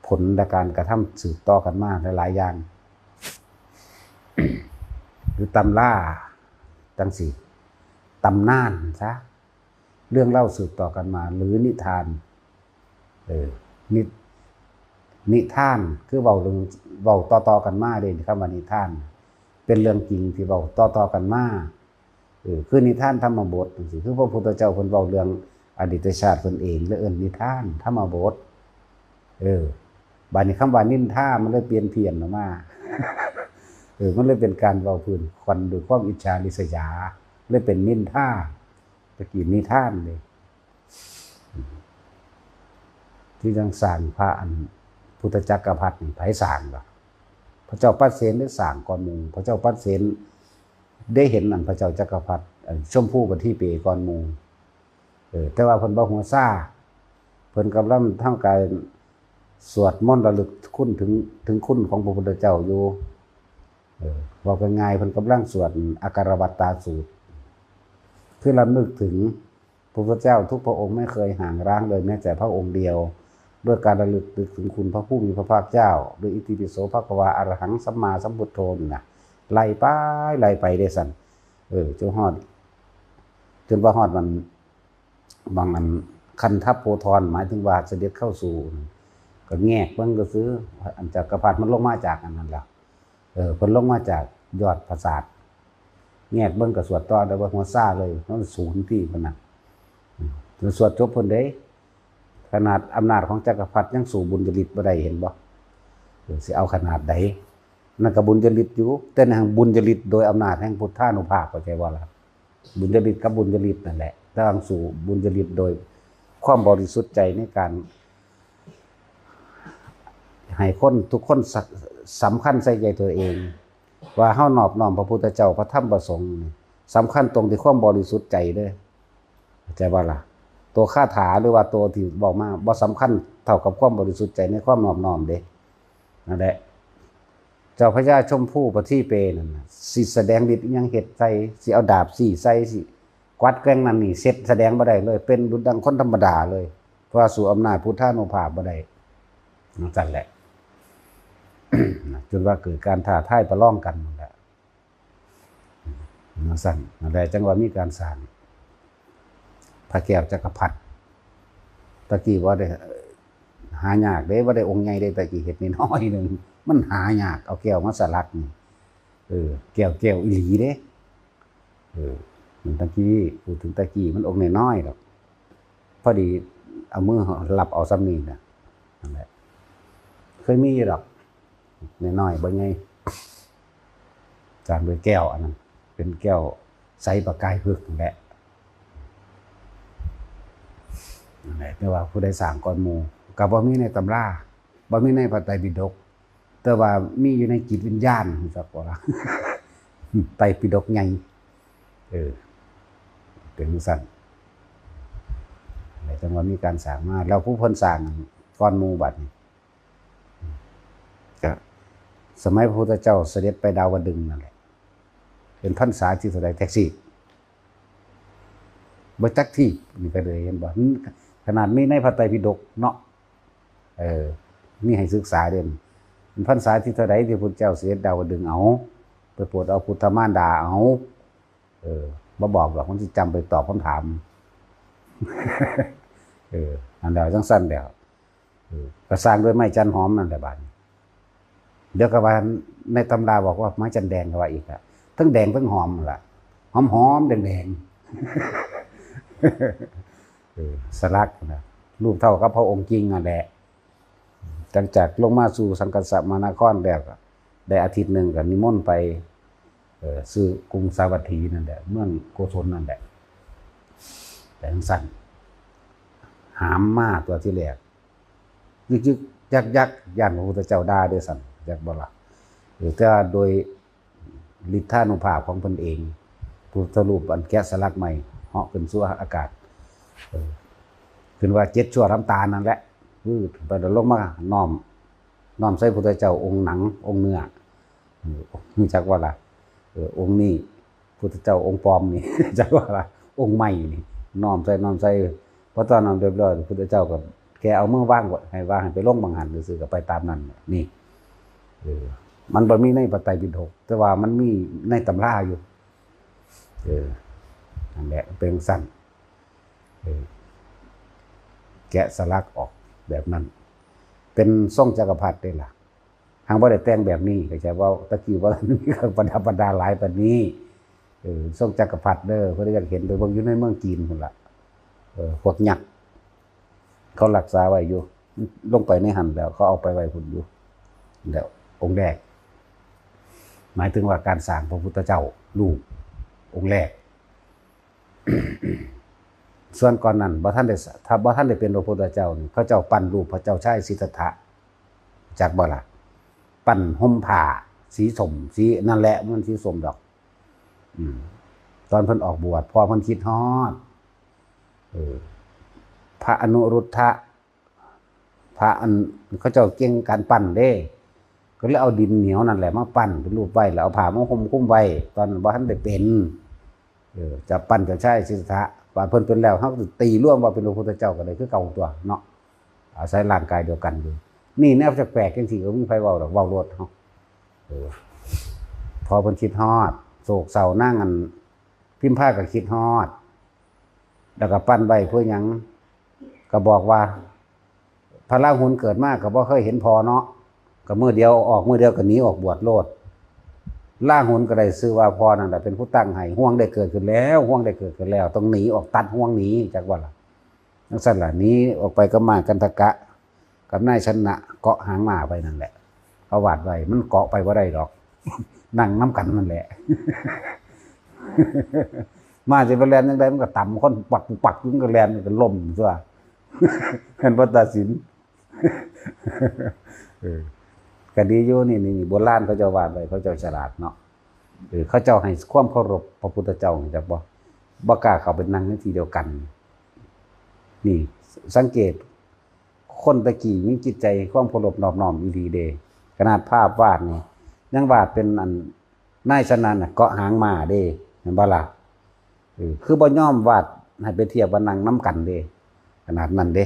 A: ผลในการกระทำสืบต่อกันมาหลายๆอย่าง หรือตำราจังสิตำนานซะเรื่องเล่าสืบต่อกันมาหรือนิทานนิทานคือเว้าเรื่องเว้าต่อๆกันมาเด้คำว่านิทานเป็นเรื่องจริงที่เว้าต่อๆกันมาคือนิทานธรรมบทจังซี่คือพระพุทธเจ้าเพิ่นเว้าเรื่องอดีตชาติเพิ่นเองแล้วเอิ้นนิทานธรรมบทบัดนี้คำว่านินทามันเลยเปลี่ยนเพี้ยนออกมามันเลยเป็นการเว้าพื้นควันด้วยความอิจฉาริษยาเลยเป็นนินทาตะกี้นิทานเลยที่จังสร้างพระอันพุทธจักรพรรดิไผสร้างบ่พระเจ้าปัสเสนได้สร้างก่อนหมู่พระเจ้าปัสเสนได้เห็นอันพระเจ้าจักรพรรดิชมพู่กับที่เปก่อนหมู่แต่ว่าเพิ่นบ่ฮู้ซ่าเพิ่นกำลังทำการสวดมนต์ระลึกคุณถึงคุณของพระพุทธเจ้าอยู่ว่ากันง่ายเพิ่นกำลังสวดอาการวัตตาสูตรเพื่อรำลึกถึงพระพุทธเจ้าทุกพระองค์ไม่เคยห่างร้างเลยแม้แต่พระองค์เดียวด้วยการระลึกถึงคุณพระผู้มีพระภาคเจ้าโดยอิติปิโสภควาอรหังสัมมาสัมพุทโธนี่นะไล่ไปได้สั่นจนฮอดจนว่าฮอดมันบางอันคันทัพโพธรหมายถึงว่าเสด็จเข้าสู่ก็แงกเบิ่งก็ซื้ออันจักรพรรดิมันลงมาจากอันนั้นแล้วเพิ่นลงมาจากยอดปราสาท แงกเบิ่งก็สวดต่อได้บ่หัวซ่าเลยมันสูงที่พุ่นน่ะสวดจบพุ่นเด้ขนาดอำนาจของจักรพรรดิยังสู้บุญจริตบ่ได้เห็นบ่สิเอาขนาดใดนั่นก็บุญจริตอยู่แต่ทางบุญจริตโดยอำนาจแห่งพุทธานุภาพเข้าใจบ่ล่ะบุญจริตกับบุญจริตนั่นแหละทางสู่บุญจริตโดยความบริสุทธิ์ใจในการให้คนทุกคนสำคัญใส่ใจตัวเองว่าเฮานอบน้อมพระพุทธเจ้าพระธรรมพระสงฆ์สำคัญตรงที่ความบริสุทธิ์ใจเด้อเข้าใจบ่ล่ะตัวคาถาหรือว่าตัวที่บอกมาบ่สำคัญเท่ากับความบริสุทธิ์ใจในความนอบน้อมเด้นั่นแหละเจ้าพญาชมพู่ประทีเปนั่นสิแสดงฤทธิ์ยังเฮ็ดใส่สิเอาดาบสี่ใส่สิกวัดแกล้งนั่นนี่เสร็จแสดงบ่ได้เลยเป็นดุจดังคนธรรมดาเลยเพราะสู่อำนาจพุทธานุภาพบ่ได้นั่นแหละ จนว่าเกิดการท้าทายประลองกันนั่นแหละนั่นแหละจังว่ามีการสร้างพระแก้วจักรพรรดิตะกี้ว่าได้หายากเด้ว่าได้องค์ใหญ่ได้ตะกี้เฮ็ดน้อยๆนึงมันหายากเอาแก้วมาสลักนี่แก้วอีหลีเด้มันตะกี้พูดถึงตะกี้มันองค์น้อยๆดอกพอดีเอามือหลับเอาซ้ำนี่น่ะนั่นแหละเคยมีดอกน้อยๆบ่ใหญ่จานด้วยแก้วอันนั้นเป็นแก้วใสประกายพึกนั่นแหละแต่ว่าผู้ใดสร้างก่อนหมู่ก็บ่มีในตำราบ่มีในพระไตรปิฎกแต่ว่ามีอยู่ในจิตวิญญาณจักบ่ล่ะ ไตรปิฎกใหญ่เป็นสั่นแต่จังว่ามีการสร้างมาแล้วผู้เพิ่นสร้างก่อนหมู่บัดนี้ก็สมัยพระพุทธเจ้าเสด็จไปดาวดึงส์นั่นแหละเป็นพรรษาที่เท่าใดแท็กซี่บ่จักที่นี่ก็เลยเห็นบ่ขนาดมีในพระไตรปิฎกเนาะมีให้ศึกษาเด่นเป็นพรรษาที่เท่าใดที่พระพุทธเจ้าเสด็จดาวดึงส์เอาไปโปรดเอาพุทธมารดาเอาบ่บอกหรอกมันสิจำไปตอบคำถามอันเดียวจังสั้นเดียวก็สร้างด้วยไม้จันหอมนั่นแหละบาดเดี๋ยวก็ว่าในตำราบอกว่าไม้จันแดงก็ว่าอีกอ่ะทั้งแดงทั้งหอมล่ะหอมแดงสลักนะรูปเท่ากับพระองค์จริงนั่นแหละหลังจากลงมาสู่สังกัสสะมานครแล้วก็ได้อาทิตย์นึงก็นิมนต์ไปซื้อกรุงสาวัตถีนั่นแหละเมืองโกศลนั่นแหละแต่สั้นหามมาตัวที่แรกยึกยักย่านพระพุทธเจ้าด่าด้วยสั่นจักบ่ล่ะแต่โดยฤทธานุภาพของตนเองพุทธรูปอันแกะสลักใหม่เหาะขึ้นสู่อากาศขึ้นว่า7ชั่วน้ำตาลนั่นแหละไปลงมาน้อมใส่พระพุทธเจ้าองค์หนังองค์เนื้อรู้จักว่าล่ะองค์นี้พุทธเจ้าองค์ปลอมนี่จักว่าล่ะองค์ใหม่นี่น้อมใส่พอตอนน้อมเรียบร้อยพุทธเจ้าก็แกเอามือว่างให้ว่าให้ไปลงบางหันซื่อๆก็ไปตามนั้นนี่มันบ่มีในพระไตรปิฎกแต่ว่ามันมีในตำราอยู่นั่นแหละเป็นสั้นแกะสลักออกแบบนั้นเป็นทรงจักรพรรดิได้ล่ะหางบ่ได้แต่งแบบนี้เข้าใจว่าตะกี้ว่ามีเครื่องประดับหลายปานนี้ทรงจักรพรรดิเด้อเพิ่นอยากเห็นไปเบิ่งอยู่ในเมืองจีนพุ่นล่ะพวกยักษ์เขารักษาไว้อยู่ลงไปในหันแล้วเขาเอาไปไว้พุ่นอยู่แล้วองค์แรกหมายถึงว่าการสร้างพระพุทธเจ้ารูปองค์แรก ส่วนก่อนนั้นบ่ท่านได้เป็นพระพุทธเจ้านี่เขาเจ้าปั้นรูปพระเจ้าชายสิทธัตถะจากบ่ล่ะปั้นห่มผ้าสีส้มสีนั่นแหละมันสีส้มดอกตอนเพิ่นออกบวชพอเพิ่นคิดฮอดพระอนุรุทธะพระอันเขาเจ้าเก่งการปั้นเด้ก็เลยเอาดินเหนียวนั่นแหละมาปั้นเป็นรูปไว้แล้วเอาผ้ามาห่มคุ้มไว้ตอนบ่ทันได้เป็นจะปั้นจะใช้สิทธัตถะว่าเพิ่นเป็นแล้วเฮาตีร่วมว่าเป็นพระพุทธเจ้าก็ได้คือเก่าตัวเนาะอาศัยร่างกายเดียวกันอยู่นี่แนวแปลกๆจังซี่ก็มีไผเว้าดอกเว้าโลดเฮาพอเพิ่นคิดฮอดโศกเศร้านั่งอันพิมพ์ผ้าก็คิดฮอดแล้วก็ปั้นไว้เพื่อหยังก็บอกว่าพระราหุลเกิดมาก็บ่เคยเห็นพอเนาะก็มื้อเดียวออกมื้อเดียวก็หนีออกบวชโลด ล่าหนก็ได้ชื่อว่าพ่อนั่นแหละเป็นผู้ตั้งให้ห่วงได้เกิดขึ้นแล้วห่วงได้เกิดขึ้นแล้วต้องหนีออกตัดห่วงหนีจากว่าล่ะจังซั่นล่ะหนีออกไปก็มากันทกะกับนายชนะเกาะหางม้าไปนั่นแหละเขาวาดไว้มันเกาะไปบ่ได้ดอก นั่งน้ำกันนั่นแหละ มาสิไปแล่นจังไดมันก็ต่ำคนปักมันก็แล่นมันก็ล่มซั่ว เห็นบ่ตัดสิน ก็ดีอยู่นี่โบราณเขาเจ้าวาดไว้เขาเจ้าฉลาดเนาะเขาเจ้าให้ความเคารพพระพุทธเจ้าจักบ่กล้าเข้าไปนั่งในที่เดียวกันนี่สังเกตคนตะกี้มีจิตใจความเคารพนอบน้อมอีหลีเด้ขนาดภาพวาดนี่ยังวาดเป็นอันนายชนะน่ะเกาะหางม้าเด้เห็นบ่ล่ะคือบ่ยอมวาดให้ไปเทียบว่านั่งนำกันเด้ขนาดนั้นเด้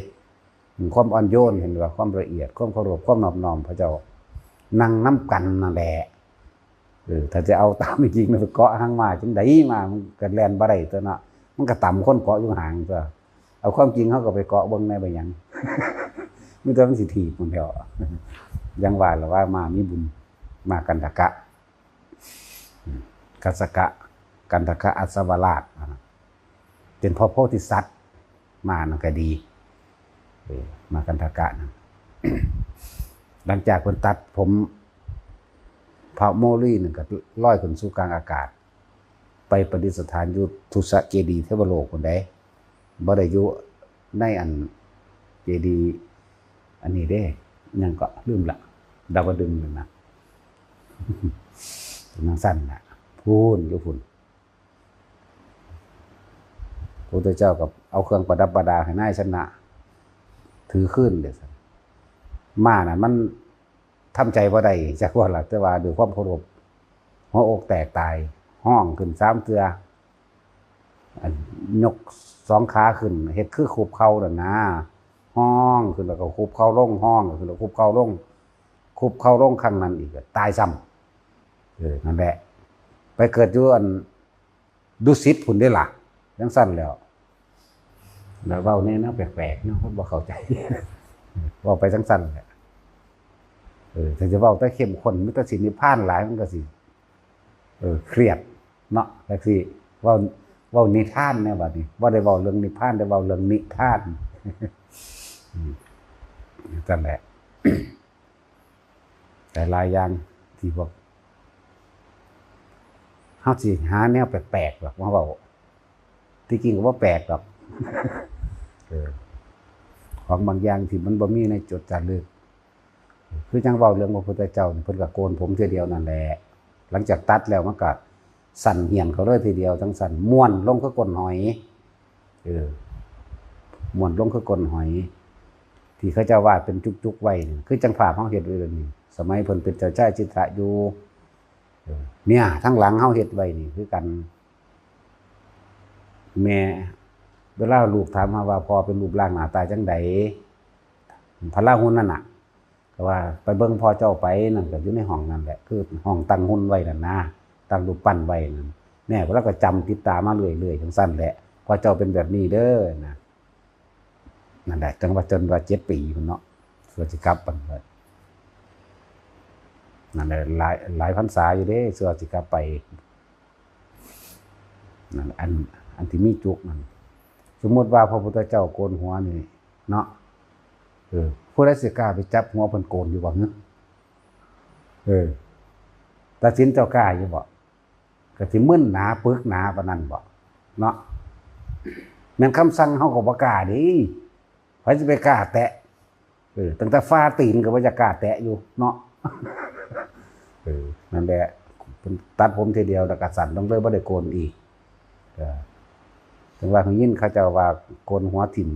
A: ความอ่อนโยนเห็นว่าความละเอียดความเคารพความนอบน้อมพระเจ้านั่งน้ำกันนั่นแหละถ้าจะเอาตามจริงๆไปเกาะหางม้าจังได๋มามันก็แล่นบ่ได้ตัวเนาะมันก็ต่ำคนเกาะอยู่ห่างตัวเอาความจริงเขาก็ไปเกาะเบิ่งในบ่หยัง มีแต่มันสิถีบมันแถวยังว่าล่ะว่ามามีบุญมากันทกะกัสสกะกันทกะอัศวราชเป็นพระโพธิสัตว์มานั่นก็ดีมากันทกะนะ หลังจากเพิ่นตัดผมพระโมลีนึงก็ลอยขึ้นสู่กลางอากาศไปประดิษฐานอยู่ทุสเจดีย์เทวโลกคนใดบ่ได้อยู่ในอันเจดีย์อันนี้เด้ยังก็ลืมละดาวดึงนั่นนะ นั่งสั้นน่ะพูนอยู่พุ่นพระพุทธเจ้ากับเอาเครื่องประดับประดาให้นายชนะถือขึ้นเด้อม้าน่ะมันทำใจบ่ได้จักว่าล่ะแต่ว่าด้วยความเคารพหัวอกแตกตายห้องขึ้น3เทื่อยก2ขาขึ้นเฮ็ดคือคูบเข่านั่นนะห้องขึ้นแล้วก็คูบเข่าลงห้องขึ้นแล้วคูบเข่าลงคูบเข่าลงครั้งนั้นอีกตายซ้ำนั่นแหละไปเกิดอยู่อันดุสิตพุ่นได้ล่ะจังซั่นแล้วเว้าแนวแปลกๆเนาะเพิ่นบ่เข้าใจ เว้าไปจังซั่นแหละถ้าจะเว้าแต่เข้มข้นมีแต่สินิพพานหลายมันก็สิเครียดเนาะจังซี่เว้านิทานแนวบัดนี้บ่ได้เว้าเรื่องนิพพานแต่เว้าเรื่องนิทาน นั่นแหละ แต่หลายอย่างที่พวกเฮาสิหาแนวแปลกๆหรอกมาเว้าที่จริงก็บ่แปลกหรอก ของบางอย่างที่มันบ่มีในจดจารึกคือจังเว้าเรื่องพระพุทธเจ้าเพิ่นก็โกนผมเทียเดียวนั่นแหละหลังจากตัดแล้วมันก็สั่นเหี่ยนเขาเลยทีเดียวทั้งสั่นม้วนลงคือก้นหอยม้วนลงคือก้นหอยที่เขาเจ้าวาดเป็นจุกๆไว้นี่คือจังภาพเฮาเฮ็ดไว้นี่สมัยเพิ่นเป็นเจ้าชายจิตระอยู่เนี่ยทั้งหลังเฮาเฮ็ดไว้นี่คือกันแม่เวลาลูกถามว่าพ่อเป็นรูปร่างหน้าตาจังไดพระราหุลนั่นน่ะก็ว่าไปเบิ่งพ่อเจ้าไปนั่นก็อยู่ในห้องนั่นแหละคือห้องตั้งหุ่นไว้นั่นนะตั้งรูปปั้นไว้นั่นแม่ก็จำติดตามมาเรื่อยๆจังซั่นแหละพ่อเจ้าเป็นแบบนี้เด้อนะนั่นแหละจังว่าจนว่า7 ปีพุ่นเนาะส่วนสิกลับปันเบิดนั่นแหละหลายพรรษาอยู่เด้ส่วนสิกลับไปนั่นอันที่มีจุกนั่นสมมติว่าพระพุทธเจ้าโกนหัวนี่เนาะผู้ใดสิกล้าไปจับหัวเพิ่นโกนอยู่บ่เนาะตัดสินเจ้ากล้าอยู่บ่ก็สิมึนหนาปึกหนาปานนั้นบ่เนาะแม่นคำสั่งเฮาก็บ่กล้าดิไผสิไปกล้าแตะตั้งแต่ฟ้าตีนก็บ่จะกล้าแตะอยู่เนาะ นั่นแหละเพิ่นตัดผมทีเดียวแล้วก็สั่นลงเลยบ่ได้โกนอีกถึงว่ายินเขาเจ้าว่าโกนหัวถิ่ม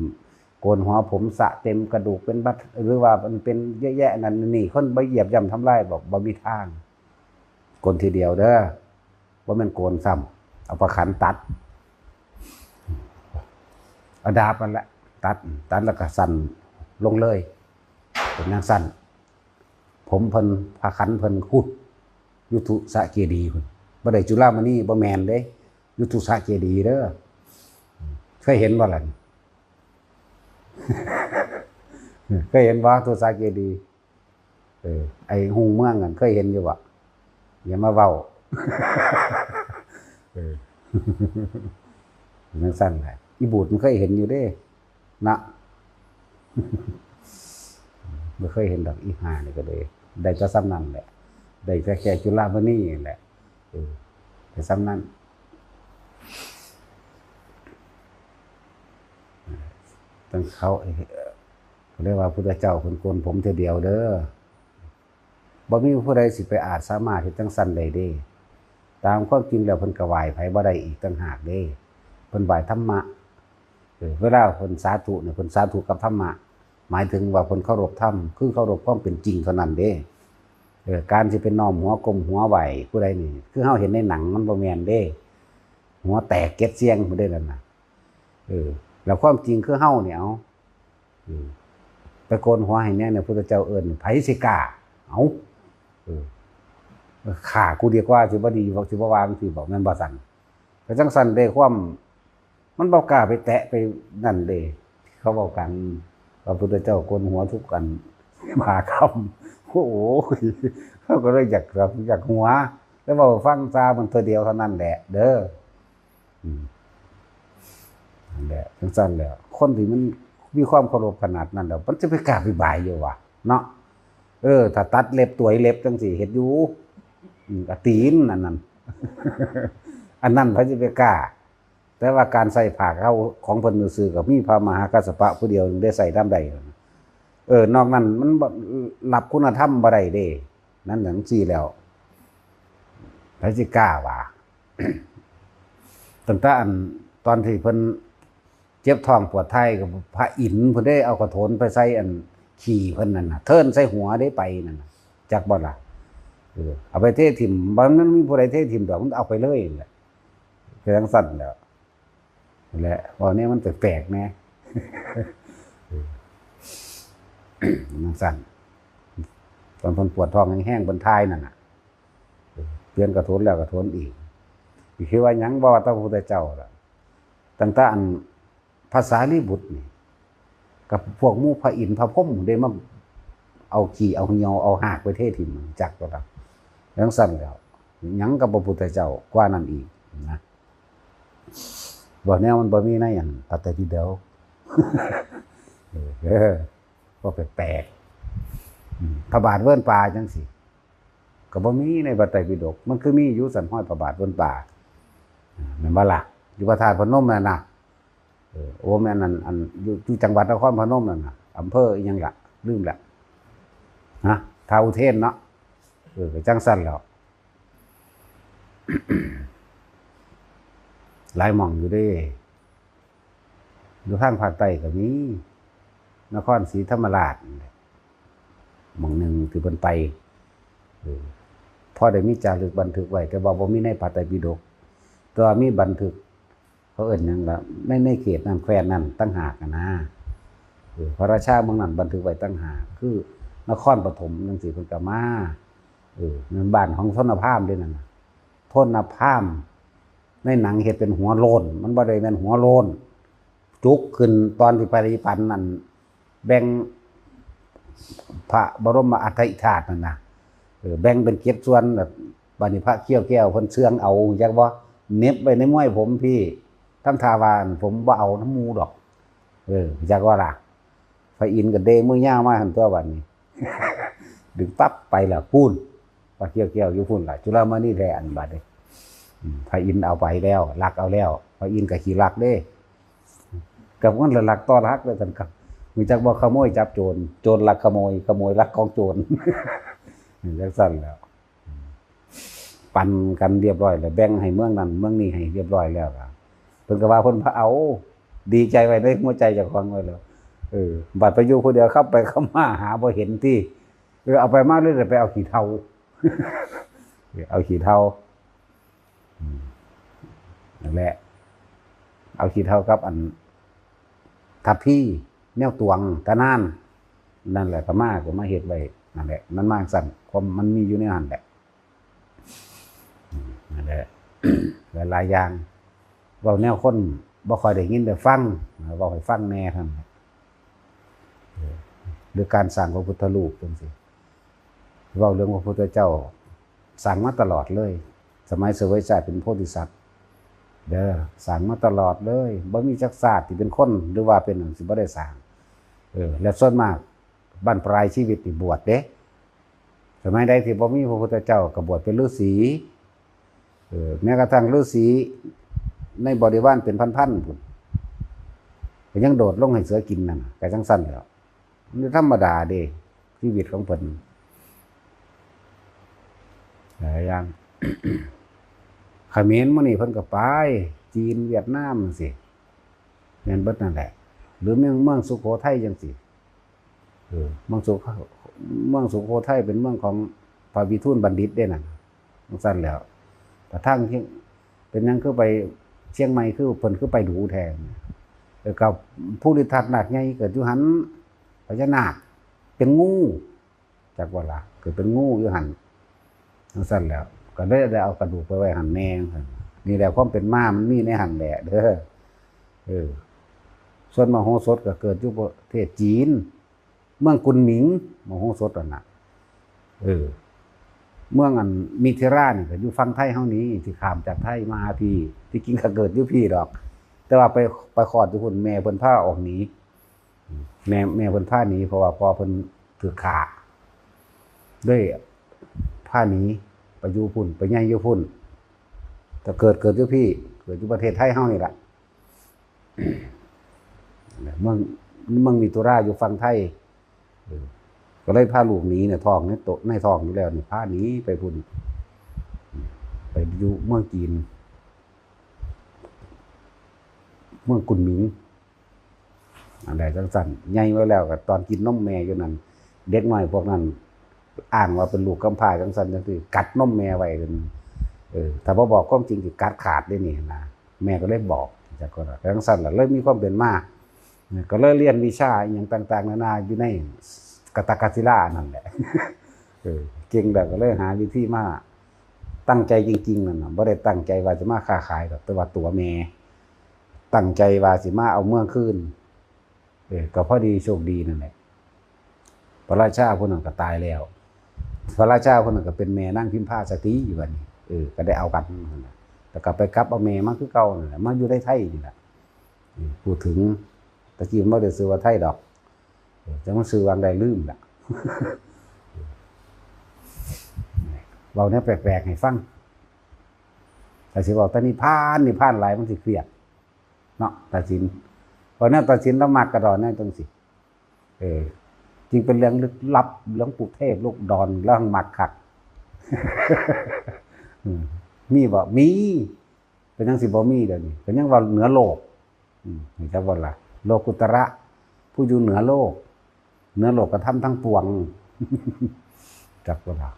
A: โกนหัวผมสะเต็มกระดูกเป็นบัดหรือว่ามันเป็นแย่ๆนั่นนี่คนบ่เหยียบย่ำทำลายบอกบ่มีทางโกนทีเดียวเด้อบ่แม่นโกนซ้ำเอาประขันตัดเอาดาบมันละตัดแล้วก็สั่นลงเลยเป็นอย่างสั่นผมเพิ่นประขันเพิ่นขุดยุทุสะเจดีย์เพิ่นบ่ได้จุฬามณีบ่แม่นเด้ยุทุสะเจดีย์เด้อเคยเห็นบ่ล่ะ เคยเห็นบ่ทุสะเจดีย์ไอ้หุ่งเมืองกันเคยเห็นอยู่บ่อย่ามาเว้า เออนั่นสั้นแหละอีบูดมันเคยเห็นอยู่เด้นะไม่เคยเห็นดอกอีห่านี่ก็เลยได้จะซ้ำนั่นแหละได้แค่จุฬามณีแหละแต่ซ้ำนั่นตั้งเขาเรียกว่าพุทธเจ้าคนโกนผมเท่เดียวเด้อบ่มีผู้ใดสิไปอาจสามารถที่จังสั้นได้เด้ตามความจริงแล้วเพิ่นก็ไหว้ไผบ่ได้อีกต่างหากเด้เพิ่นไหว้ธรรมะเวลาเพิ่นสาธุเนี่ยเพิ่นสาธุกับธรรมะหมายถึงว่าเพิ่นเคารพธรรมคือเคารพความเป็นจริงเท่านั้นเด้การสิเป็นน้อมหัวกลมหัวไหวผู้ใดนี่คือเฮาเห็นในหนังมันบ่แม่นเด้หัวแตกเก็ดเสียงบ่ได้นั่นน่ะแล้วความจริงคือเฮาเนี่ยเอาไปโกนหัวให้แน่เนี่ยพุทธเจ้าเอิ้นไผสิกล้าเอาฆ่ากูดีกว่าสิบ่ดีสิบ่ว่าจังซี่บอกแม่นบ่สั่นก็จังสั่นเด้ความมันบ่กล้าไปแตะไปนั่นเด้เขาบอกกันพระพุทธเจ้าโกนหัวทุกกันมาคำโอ้โหเขาก็เลยอยากหัวแล้วบอกฟังซามันตัวเดียวเท่านั้นแหละเด้อนั่นแหละจังซั่นแล้วคนที่มันมีความเคารพขนาดนั้นแล้วมันจะไปกล้าไปบ่ายอยู่วะเนาะถ้าตัดเล็บตัวเล็บจังสิเฮ็ดอยู่ตีนอันนั้นอันนั้นพระจะไปกล้าแต่ว่าการใส่ผ้าเข้าของเพิ่นซื่อๆก็มีพระมหากัสสปะผู้เดียวได้ใส่ตามใดนอกนั้นมันรับคุณธรรมบ่ได้เด้นั่นจังซี่แล้วพระสิกล้าว่า ตั้งแต่ตอนที่เพิ่นเจ็บท้องปวดไทยกับพระอินทร์เพิ่นได้เอากระโถนไปใส่ขี่เพิ่นนั่นน่ะเทินใส่หัวได้ไปนั่นน่ะจักบ่ล่ะเอาไปเทถิ่มบ่มันมีผู้ใดเทถิ่มดอกมันเอาไปเลยแหละคือจังซั่นแล้วนั่นแหละว่านี้มันแปลกๆแน่จังซั่นตอนเพิ่นปวดท้องแห้งๆบนท้ายนั่นน่ะเปลี่ยนกระโถนแล้วกระโถนอีกคือว่าหยังบ่ว่าพระพุทธเจ้าล่ะตั้งแต่ภาษาลีบุตรนี่กับพวกหมู่พระอินทร์พระพรหมได้มาเอาขี่เอาเหนียวเอาหากไปเทถิ่มจักก็ได้จังซั่นแล้วหยังกับพระพุทธเจ้ากว่านั้นอีกนะบ่แนวมันบ่มีในอันปฏิทินเดียวก็แปลกพระบาทเวิ้นป่าจังสิก็บ่มีในพระไตรปิฎกมันคือมีอยู่สันห้อยพระบาทเวิ้นป่าแม่นบ่ล่ะอยู่พระธาตุพนมนั่นน่ะโอ้แม่นนั่นอยู่จังหวัดนครพนมนั่นน่ะอำเภออีหยังล่ะลืมละฮะท้าวอุเทนเนาะก็จังซั่นแล้วหลายหม่องอยู่เด้อยู่ทางภาคใต้ก็มีนครศรีธรรมราชหม่องหนึงที่เพิ่นไปพอได้มีจารึกบันทึกไว้แต่ว่าบ่มีในพระไตรปิฎกแต่ว่ามีบันทึกเขาเอิ้นหยังล่ะในเขตนั้นแคว้นนั้นตั้งหากนะพระราชาเมืองนั้นบันทึกไว้ตั้งหากคือนครปฐมจังซี่เพิ่นก็มานั่นบ้านของทนพราหมณ์ด้วยนั่นน่ะทนพราหมณ์ในหนังเฮ็ดเป็นหัวโลนมันบ่ได้แม่นหัวโลนจุกขึ้นตอนที่ปริปันธ์นั่นแบ่งพระบรมอัฐิธาตุนั่นน่ะแบ่งเป็น7ส่วนแบบบัดนี้พระเขี้ยวแก้วเพิ่นเชื่องเอาจักบ่เน็บไว้ในม้วยผมพี่ทั้งทาวานผมบ่เอาน้ำมูดอกจักว่าล่ะพระอินทร์ก็เดมือยาวมาหั่นตัวบัดนี้ ดึงปั๊บไปแล้วพูนพระเขี้ยวแก้วอยู่พุ่นล่ะจุฬามณีแท้อันบัดนี้พระอินทร์เอาไปแล้วลักเอาแล้วพระอินทร์ก็ขี้ลักเด้กับมันละลักต่อลักเลยกันครับมีจักบ่ขโมยจับโจรลักขโมยลักของโจรจังซั่นแล้วปันกันเรียบร้อยแล้วแบ่งให้เมืองนั้นเมืองนี้ให้เรียบร้อยแล้วครับเพิ่นก็ว่าเพิ่นพระเอาดีใจไว้ในหัวใจเจ้าของไว้แล้วบัดไปอยู่ผู้เดียวเข้าไปเข้ามาหาบ่เห็นที่เอาไปมาเลยไปเอาขี้เถ้าเอาขี้เถ้านั่นแหละเอาขี้เถ้ากับทับพี่แนวตวงตะนานนั่นแหละก็มาเฮ็ดไว้นั่นแหละมันมาสั่นความมันมีอยู่ในนั้นแหละนั่นแหละหลายอย่างเว้าแนวคนบ่ค่อยได้ยินได้ฟังเว้าให้ฟังแน่ท่านหรือการสร้างพระพุทธรูปจังซี่เว้าเรื่องพระพุทธเจ้าสร้างมาตลอดเลย สมัยเสวยชาติเป็นโพธิสัตว์เด้อสร้างมาตลอดเลยบ่มีจักศาสตร์ที่เป็นคนหรือว่าเป็นสิบ่ได้สร้างและส่วนมากบั้นปลายชีวิตนี่บวชเด้สมัยใดที่บ่มีพระพุทธเจ้าก็บวชเป็นฤาษีแม้กระทั่งฤาษีในบริวารเป็นพันๆพุ่นก็ยังโดดลงให้เสือกินนั่นก็จังซั่นแล้วมันธรรมดาเด้ชีวิตของเพิ่นหลายอย่าง เขมรมื้อนี้เพิ่นก็ไปจีนเวียดนามจังซี่แม่นเบิดนั่นแหละหรือเมืองสุโขทัยจังซี่เมืองสุโขทัยเป็นเมืองของพระวิทูลบัณฑิตเด้นั่นจังซั่นแล้วแต่ทางที่เป็นหยังคือไปเชียงใหม่คือเพิ่นคือไปดูแทนกับผู้ฤทธิ์นาคใหญ่เกิดอยู่หันพญานาคเป็นงูจักว่าล่ะเกิดเป็นงูอยู่หันจังซั่นแล้วก็ได้เอากระดูกไปไว้หันแน่นี่แหละความเป็นม้ามันมีในหันแหละเด้อส่วนมโหสถก็เกิดอยู่ประเทศจีนเมืองกุนหมิงมโหสถนั่นน่ะเมืองอันมิถิรานี่ก็อยู่ฝั่งไทยเฮานี้ที่ข้ามจากไทยมาพี่ที่จริงก็เกิดอยู่พี่ดอก แต่ว่าไปคลอดอยู่พุ่นแม่เพิ่นพาออกหนีแม่เพิ่นพาหนีเพราะว่าพ่อเพิ่นถูกฆ่าด้วยพาหนีไปอยู่พุ่นไปใหญ่อยู่พุ่นแต่เกิดอยู่พี่เกิดอยู่ประเทศไทยเฮานี่ล่ะเมืองมิถุราอยู่ฝั่งไทยก็เลยพาลูกหนีเนี่ยท้องในท้องอยู่แล้วนี่พาหนีไปพุ่นไปอยู่เมืองจีนเมืองกุนหมิงอะไรจังซั่นใหญ่ไว้แล้วก็ตอนกินนมแม่อยู่นั่นเด็กน้อยพวกนั้นอ้างว่าเป็นลูกกำพร้าจังซั่นจังซี่กัดนมแม่ไว้จนถ้าบ่บอกความจริงสิกัดขาดได้นี่นะแม่ก็เลยบอกจักก็จังซั่นล่ะเลยมีความเป็นมาก็เลยเรียนวิชาอีหยังต่างๆนานาอยู่ในกตกศิลานั่นแหละเก่งแล้วก็เลยหาวิธีมาตั้งใจจริงๆนั่นน่ะบ่ได้ตั้งใจว่าจะมาค้าขายดอกแต่ว่าตัวแม่ตั้งใจว่าสิมาเอาเมืองคืนก็พอดีโชคดีนั่นแหละพระราชาคนนั้นก็ตายแล้วพระราชาคนนั้นก็เป็นแม่นั่งพิมพาสตรีอยู่บัดนี้ก็ได้เอากันแต่กลับไปกลับเอาแม่มาคือเก่านั่นแหละมาอยู่ในไทยนี่แหละพูดถึงตะกี้บ่ได้ซื้อว่าไทยดอกจังมันซื้อวางได้ลืมล่ะเว้าแนวแปลกๆให้ฟังแต่สิเว้าแต่นิพพานหลายมันสิเครียดเนาะตัดสินเพราะนั้นตัดสินแล้วมักกระดอนนั่นจังสิจริงเป็นเรื่องลึกลับเรื่องปู่เทพลูกดอนเรื่องมักคักมีบ่มีเป็นจังสิบ่มีเดี๋ยวนี้เป็นยังว่าเหนือโลกนี่จักว่าล่ะโลกุตระผู้อยู่เหนือโลกกระทำทั้งปวงจักว่าล่ะ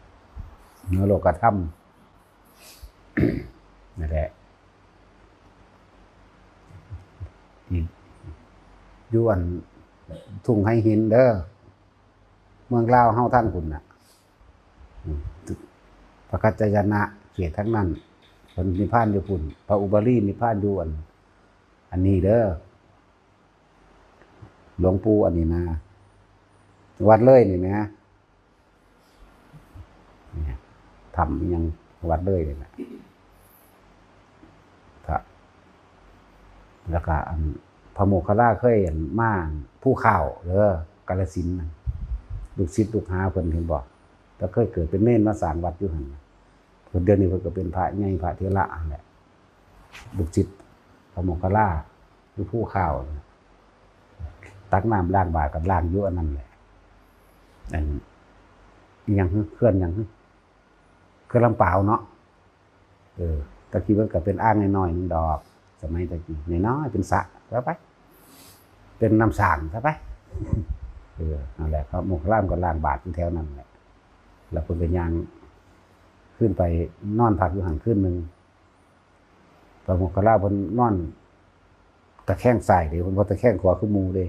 A: เหนือโลกกระทำนั่นแหละอยู่อันทุ่งไห้หินเด้อเมืองลาวเฮาทั้งพุ่นน่ะพระกัจจายนะเขตทั้งนั้นเพิ่นนิพพานอยู่พุ่นพระอุบาลีนิพพานอยู่อันนี้เด้อหลวงปู่อันนี้นะวัดเลยนี่นะทำยังวัดเลยนี่แหละครับแล้วก็พระโมคคัลลาเคยมาผู้ข่าวกาฬสินธุ์ลูกศิษย์ลูกหาเพิ่นเห็นบอกแต่เคยเกิดเป็นเน้นมาสร้างวัดอยู่หั่นเพิ่นเดี๋ยวนี้เพิ่นก็เป็นพระใหญ่พระเถระนั่นแหละลูกศิษย์พระโมคคัลลาอยู่ผู้ข่าวตักน้ำล้างบาตรกับล้างอยู่อันนั้นแหละอันยังเคลื่อนยังเคลื่อนลำเปล่าเนาะตะกี้มันก็เป็นอ่างน้อยๆนึงดอกสมัยตะกี้น้อยๆเป็นสระแล้วไปเป็นน้ำสางซะไปนั่นแหละครับหมกล่ามก็ล้างบาตรอยู่แถวนั้นแหละแล้วเพิ่นก็ย่างขึ้นไปนอนพักอยู่หันขึ้นนึงพระโมคคัลลาเพิ่นนอนตะแคงซ้ายเด้เพิ่นบ่ตะแคงขวาคือหมู่เด้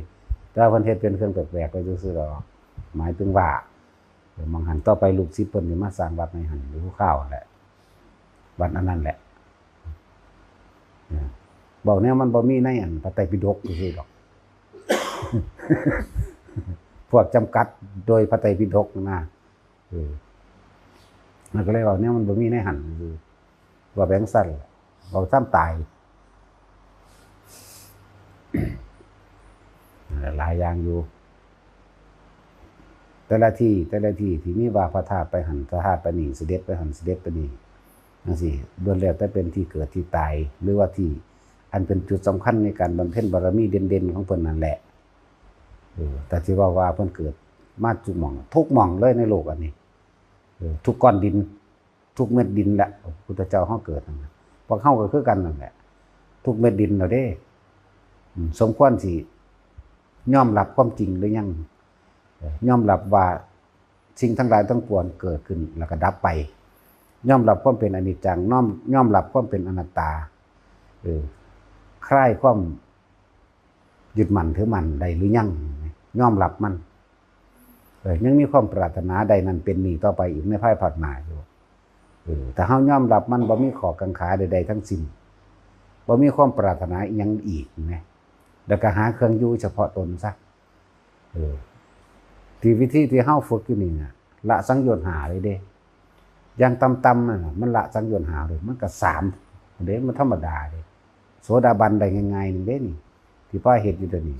A: แต่ว่าเพิ่นเฮ็ดเป็นเครื่องแปลกๆไปซื่อๆดอกหมายถึงว่าบางหันต่อไปลูกศิษย์เพิ่นสิมาสร้างวัดในหันหรือผู้ข้าวแหละวัดอันนั้นแหละบอกแนวมันบ่มีในอันพระไตรปิฎกซื่อๆดอกพวกจำกัดโดยพระไตรปิฎกนะมันก็เลยว่าเนี่ยมันบ่มีในหันคือ ว่าแบงค์สั้นเราซ้ำตายหลายอย่างอยู่แต่ละที่ที่มีว่าพระธาตุไปหันพระธาตุไปนี่เสด็จไปหันเสด็จไปนี่จังซี่ล้วนแล้วแต่เป็นที่เกิดที่ตายหรือว่าที่อันเป็นจุดสำคัญในการบำเพ็ญบารมีเด่นๆของเพิ่นนั่นแหละแต่ที่ว่าเพิ่นเกิดมาทุกหม่องทุกหม่องเลยในโลกอันนี้ทุกก้อนดินทุกเม็ดดินแหละพุทธเจ้าเฮาเกิดนั่นน่ะพวกเฮาก็คือกันนั่นแหละทุกเม็ดดินแล้วเด้สมควรสิยอมรับความจริงหรือยังยอมรับว่าสิ่งทั้งหลายทั้งปวงเกิดขึ้นแล้วก็ดับไปยอมรับความเป็นอนิจจังยอมรับความเป็นอนัตตาคลายความยึดมั่นถือมั่นได้หรือยังยอมรับมันยังมีความปรารถนาใดนั้นเป็นนี่ต่อไปอีกในภายภาคหน้าอยู่แต่เฮายอมรับมันบ่มีข้อกังขาใดๆทั้งสิ้นบ่มีความปรารถนาอีหยังอีกนะแล้วก็หาเครื่องอยู่เฉพาะตนซะที่วิธีที่เฮาฝึกอยู่นี่น่ะละสังโยชน์หาเลยเด้อย่างต่ำๆน่ะมันละสังโยชน์หาเลยมันก็3เด้มันธรรมดาเด้โสดาบันได้ง่ายๆนึงเด้นี่ที่พ่อเฮ็ดอยู่เดี๋ยวนี้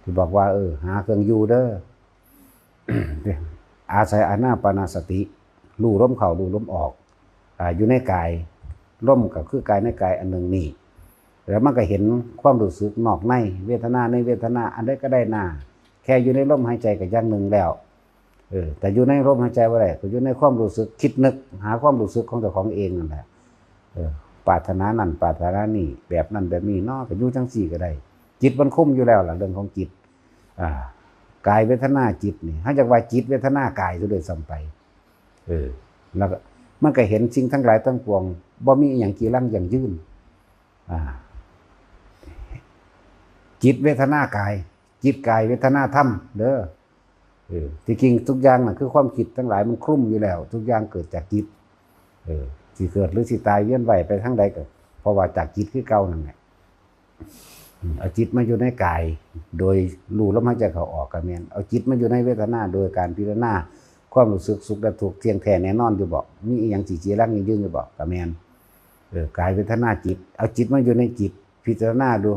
A: ที่บอกว่าหาเครื่องอยู่เด้อ อาศัยอานาปานสติรู้ลมเข้ารู้ลมออกอยู่ในกายลมก็คือกายในกายอันหนึ่งนี่แล้วมันก็เห็นความรู้สึกนอกในเวทนาในเวทนาอันใดก็ได้หน้าแค่อยู่ในลมหายใจก็อย่างหนึ่งแล้วแต่อยู่ในลมหายใจว่าไรก็อยู่ในความรู้สึกคิดนึกหาความรู้สึกของเจ้าของเองนั่นแหละปรารถนานั่นปรารถนานี่แบบนั้นแบบนี้เนาะก็อยู่จังสี่ก็ได้จิตมันคุ้มอยู่แล้วล่ะเรื่องของจิตกายเวทนาจิตนี่ถ้าจากว่าจิตเวทนากายซะโดยซ้ำไปแล้วก็มันก็เห็นสิ่งทั้งหลายทั้งปวงบ่มีอย่างกีรังอย่างยืนจิตเวทนากายจิตกายเวทนาธรรมเด้อที่จริงทุกอย่างน่ะคือความคิดทั้งหลายมันคลุ้มอยู่แล้วทุกอย่างเกิดจากจิตสิเกิดหรือสิตายเวียนว่ายไปทั้งใดก็เพราะว่าจากจิตคือเก่านั่นแหละเอาจิตมาอยู่ในกายโดยรู้ลมหายใจเข้าออกก็แม่นเอาจิตมาอยู่ในเวทนาโดยการพิจารณาความรู้สึกสุขและทุกข์เที่ยงแท้แน่นอนอยู่บ่มีอีหยังสิจีรังยืนอยู่บ่ก็แม่นกายเวทนาจิตเอาจิตมาอยู่ในจิตพิจารณาดู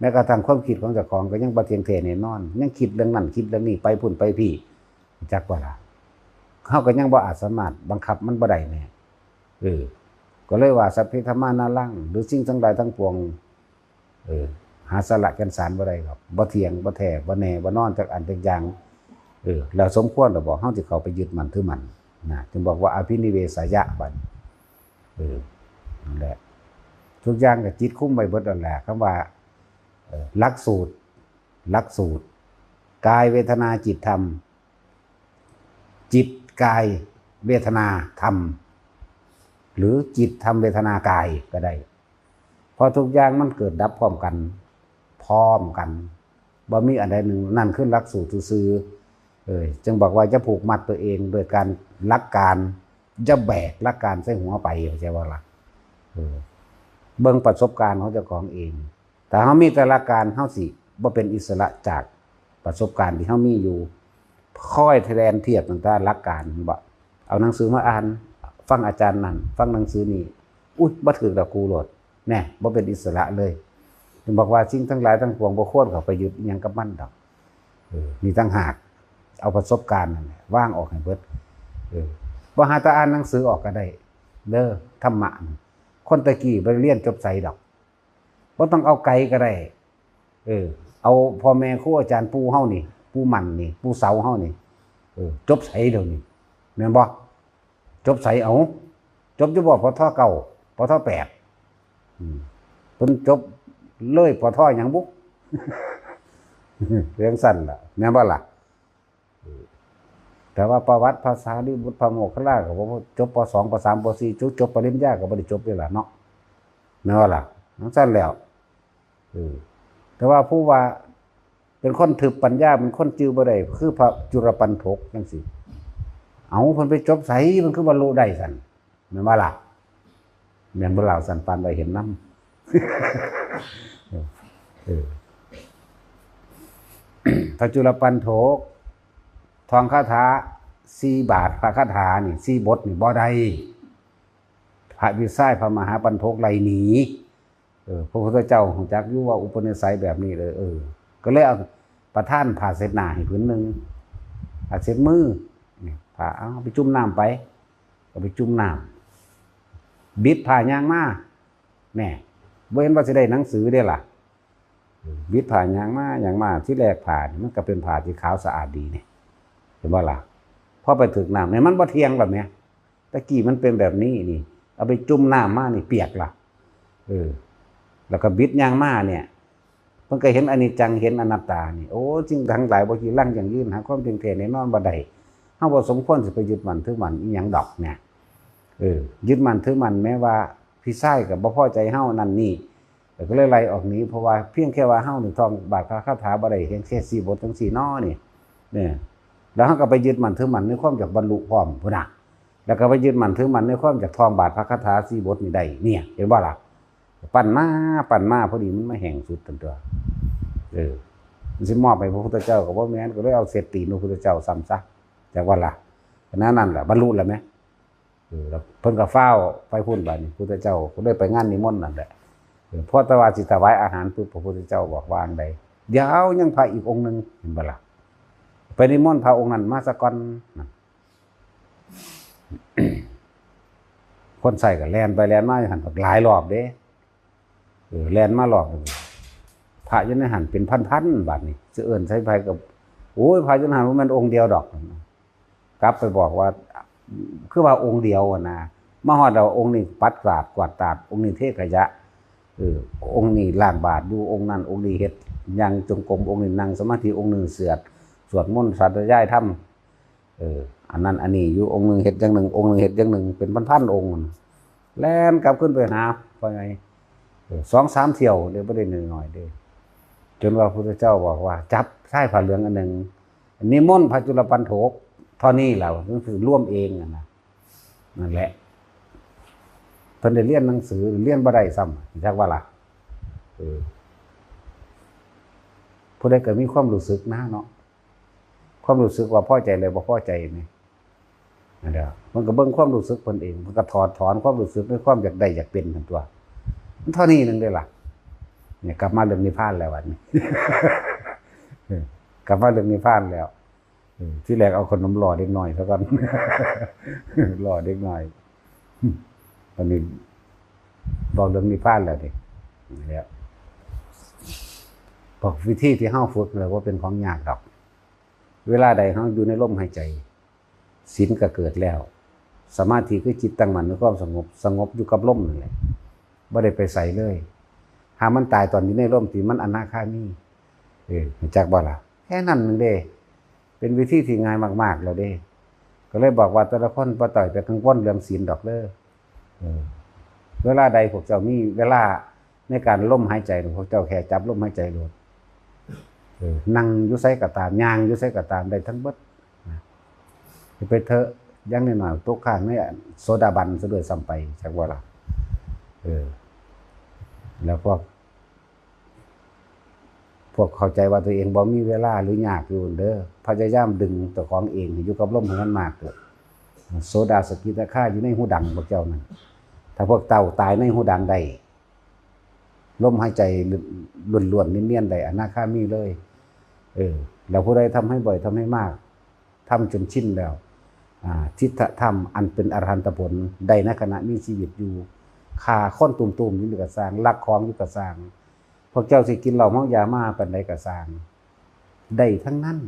A: แม้กระทั่งความคิดของเจ้าของก็ยังบ่เที่ยงแท้แน่นอนยังคิดเรื่องนั้นคิดเรื่องนี้ไปพุ่นไปพี่จักว่าล่ะเฮาก็ยังบ่อาจสามารถบังคับมันบ่ได้แน่ก็เลยว่าสัพพิธรรมานารังหรือสิ่งทั้งหลายทั้งปวงหาสละแก่นสารบ่ได้ครับบ่เที่ยงบ่แท้บ่แน่บ่นอนจักอันจักอย่างแล้วสมควรแล้วบ่เฮาสิเข้าไปยึดมั่นถือมั่นนะจึงบอกว่าอภินิเวสยะบัดนั่นแหละทุกอย่างก็จิตคุมไว้เบิดนั่นแหละคำว่าหลักสูตรกายเวทนาจิตธรรมจิตกายเวทนาธรรมหรือจิตธรรมเวทนากายก็ได้พอทุกอย่างมันเกิดดับพร้อมกันบ่มีอันใดหนึ่งนั่นคือหลักสูตรซื่อจึงบอกว่าจะผูกมัดตัวเองโดยการลักการจะแบกลักการใส่หัวไปใช่ว่าล่ะเบิ่งประสบการณ์ของเจ้าของเองแต่เฮามีแต่ลักการเฮาสิบ่เป็นอิสระจากประสบการณ์ที่เฮามีอยู่ค่อยแทนเทียบต่างๆลักการบ่เอาหนังสือมาอ่านฟังอาจารย์นั่นฟังหนังสือนี่อุ๊ยบ่ถูกดอกกูโลดแน่บ่เป็นอิสระเลยจึงบอกว่าสิ่งทั้งหลายทั้งปวงบ่ควรเข้าไปยึดอิหยังกับมันดอกนี่ต่างหากเอาประสบการณ์นั่นแหละว่างออกให้เบิดบ่หาแต่อ่านหนังสือออกก็ได้เด้อธรรมะคนตะกี้บ่เรียนจบไสดอกบ่ต้องเอาไกลก็ได้เอาพ่อแม่ครูอาจารย์ปู่เฮานี่ปู่มั่นนี่ปู่เสาเฮานี่จบไสเดี๋ยวนี้แม่นบ่จบไสเอาจบอยู่บ่ปทเก้าปทแปดเพิ่นจบเลยปทหยังบุเรื่องสั้นล่ะแม่นบ่ล่ะแต่ว่าประวัติภาษาลิบุตรพระโมคคัลลาก็บ่จบป.2 ป.3 ป.4 จบปริญญาก็บ่ได้จบนี่ล่ะเนาะแม่นบ่ล่ะทั้งสั้นแล้วแต่ว่าผู้ว่าเป็นคนถึกปัญญาเป็นคนจื้อบ่ได้คือพระจุลปันถกจังซี่เอาเพิ่นไปจบไสมันคือบรรลุได้ซั่นแม่นบ่ล่ะแม่นบ่ล่ะสั่นปานได้เห็นนำพระจุลปันถกทองคาถา4 บาทพระคาถานี่4 บทนี่บ่ได้ พระวิสัยพระมหาปันทกไล่หนีพระพุทธเจ้าของจักอยู่ว่าอุปนิสัยแบบนี้เลยก็เลยเอาประท่านผ่าเสดหน้าให้ผืนหนึ่งผ่าเสดมือผ่าเอาไปจุ่มน้ำไปเอาไปจุ่มน้ำบิดผ่ายางมาแน่เว้นว่าจะได้หนังสือได้ล่ะบิดผ่ายางมาที่แรกผ่ามันก็เป็นผ่าที่ขาวสะอาดดีเนี่ยเห็นว่าล่ะพอไปถึงน้ำเนี่ยมันบ่เทียงแบบเนี้ยตะกี้มันเป็นแบบนี้นี่เอาไปจุ่มน้ำมานี่เปียกล่ะแล้วก็บิดยางมาเนี่ยเพิ่นก็เห็นอนิจจังเห็นอนัตตานี่โอ้จริงทั้งหลายบ่กี่ลั่งอย่างยืนหาความจริงแท้แน่นอนบ่ได้เฮาบ่สมควรสิไปยึดมั่นถือมั่นอีหยังดอกเนี่ยยึดมั่นถือมั่นแม้ว่าพี่ชายก็บ่พอใจเฮานั่นนี่ก็เลยไล่ออกหนีเพราะว่าเพียงแค่ว่าเฮานี่ท่องบาทคาถาบ่ได้เพียงแค่4บทจัง4น้อนี่เนี่ยแล้วเฮาก็ไปยึดมั่นถือมั่นในความอยากบรรลุพร้อมพุ่นน่ะแล้วก็ไปยึดมั่นถือมั่นในความอยากท่องบาทคาถา4บทนี่ได้เนี่ยเห็นบ่ล่ะปั่นมาพอดีมันไม่แห้งสุดตัวมันสิมอบให้พระพุทธเจ้าก็บ่แม่นก็เลยเอาเศษตีนพระพุทธเจ้าซ้ำซะจากว่าล่ะนั่นแหละบรรลุแล้วไหมแล้วเพิ่นก็เฝ้าไปพุ่นบัดนี้พระพุทธเจ้าก็เลยไปงานนิมนต์นั่นแหละพอตะวาสิถวายอาหารปุ๊บพระพุทธเจ้าบอกวางใดเดี๋ยวยังพระอีกองค์นึงเห็นบ่ล่ะไปนิมนต์พระองค์นั้นมาซะก่อนคนใส่ก็แล่นไปแล่นมาหันหลายรอบเด้แลนมาหลอกพระยันหันเป็นพันบาทนี่จะเอิญใช้ไฟกับโอ้ยพระยันหันว่ามันองค์เดียวดอกกลับไปบอกว่าคือว่าองค์เดียวนะมาฮอดเราองค์นี้ปัดกวาดตาดองค์นี้เทขยะองค์นี้ล้างบาทดูองค์นั้นองค์นี้เฮ็ดยังจงกรมองค์นี้นั่งสมาธิองค์หนึ่งเสือดสวดมนต์สัตย์ย้ายถ้ำอันนั้นอันนี้อยู่องค์หนึ่งเฮ็ดอย่างหนึ่งองค์หนึ่งเฮ็ดอย่างหนึ่งเป็นพันองค์แล่นกลับขึ้นไปหาว่าไง2-3 เที่ยวเดี๋ยวไม่ได้หน่อยเด้จนว่าพระพุทธเจ้าบอกว่าจับใช้ผ้าเหลืองอันหนึ่งนิมนต์พระจุลปันโถกเท่านี้แล้วก็คือร่วมเองนะนั่นแหละเพิ่นได้เรียนหนังสือเรียนบ่ได้ซ้ำจักว่าล่ะผู้ใดก็มีความรู้สึกนะเนาะความรู้สึกว่าพอใจเลยบ่พอใจนี่นั่นเด้อมันก็เบิ่งความรู้สึกเพิ่นเองมันก็ถอนความรู้สึกด้วยความอยากได้อยากเป็นทั้งตัวเท่านี้นึงได้ล่ะเนี่ยกลับมาเรื่องนิพพานแล้ววันนี้กลับมาเรื่องนิพพานแล้วที่แรกเอาขนมหล่อเด็กหน่อยซะก่อนหล่อเด็กหน่อยตอนนี้บอกเรื่องนิพพานแล้วดิแล้วบอกวิธีที่เฮาฝึกเลยว่าเป็นของยากดอกเวลาใดเฮาอยู่ในลมหายใจศีลก็เกิดแล้วสมาธิคือจิตตั้งมั่นในความสงบอยู่กับลมนั่นแหละบ่ได้ไปใส่เลยหามันตายตอนนี้ในร่มที่มันอนาคามีจักบ่ล่ะแค่นั้นนึงเด้เป็นวิธีที่ง่ายมากๆแล้วเด้ก็เลยบอกว่าแต่ละคนบ่ต่อยแต่กังวลเรื่องศีลดอกเด้อเวลาใดพวกเจ้ามีเวลาในการลมหายใจพวกเจ้าแค่จับลมหายใจโลดนั่งอยู่ไสก็ตามย่างอยู่ไสก็ตามได้ทั้งเบิดไปเถอะยังน้อยๆตกข้างนี่โซดาบันซะด้วยซ้ำไปจักบ่ล่ะแล้วพวกเข้าใจว่าตัวเองบ่มีเวลาหรือยากอยู่เด้อพยายามดึงตัวของเองอยู่กับลมให้มันมากเถิดโสดาสกิทาคาอยู่ในหูดังพวกเจ้านั่นถ้าพวกเต่าตายในหูดังได้ลมหายใจล้วนๆเนียนๆได้อนาคามีเลยแล้วผู้ใดทำให้บ่อยทำให้มากทำจนชินแล้วทิฏฐธรรมอันเป็นอรหันตผลได้ในขณะมีชีวิตอยู่ฆ่าคนตุ่มๆอยู่กับสร้างลักของอยู่กับสร้างพวกเจ้าสิกินเหล้าเมายามาปานใดกับสร้างได้ทั้งนั้น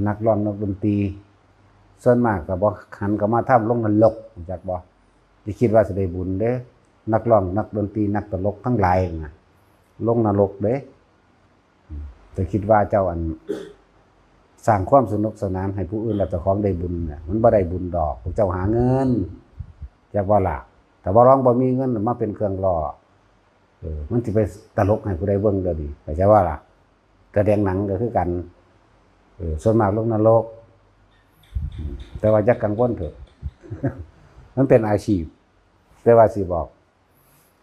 A: นักร้องนักดนตรีส่วนมากก็บ่หันก็มาทำลงนรกจักบ่สิคิดว่าสิได้บุญเด้นักร้องนักดนตรีนักตลกทั้งหลายน่ะลงนรกเด้แต่คิดว่าเจ้าอันสร้างความสนุกสนานให้ผู้อื่นแล้วเจ้าของได้บุญน่ะมันบ่ได้บุญดอกพวกเจ้าหาเงินจักว่าล่ะแต่ว่าร้องบ่มีเงินมาเป็นเครื่องล่อมันสิไปตลกให้ผู้ใดเบิ่งเด้อดิเข้าใจว่าล่ะแสดงหนังก็คือกันส่วนมากลงนรกแต่ว่าอย่ากังวลเถอะมันเป็นอาชีพแต่ว่าสิบอก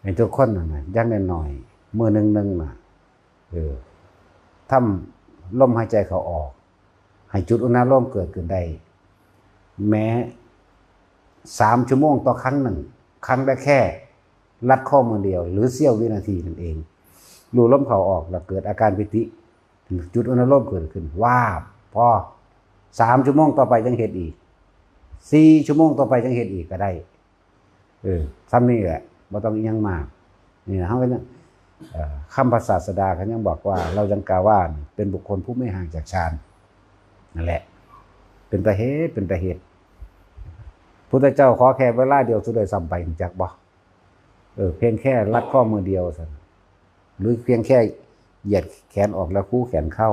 A: ให้ทุกคนน่ะอย่างน้อยๆมื้อนึงน่ะทำลมหายใจเข้าออกให้จุดอุณหภูมิเกิดขึ้นได้แม้3 ชั่วโมงต่อครั้งหนึ่ง ครั้งได้แค่ลัดข้อมือเดียวหรือเสี้ยววินาทีนั่นเองรูลมเข้าออกแล้วเกิดอาการปิติจุดอนุโลมเกิดขึ้นว่าพอ3 ชั่วโมงต่อไปยังเห็นอีก4 ชั่วโมงต่อไปยังเห็นอีกก็ได้ซ้ำนี่แหละบ่ต้องยังมากนี่นะเขาก็ยังคำพระศาสดาเขายังบอกว่าเรายังกล่าวว่าเป็นบุคคลผู้ไม่ห่างจากฌานนั่นแหละเป็นตาเหตุพุทธเจ้าขอแค่เวลาเดียวสุดเลยซ้ำไปจากบ่เพียงแค่ลัดข้อมือเดียวสิหรือเพียงแค่เหยียดแขนออกแล้วคู่แขนเข้า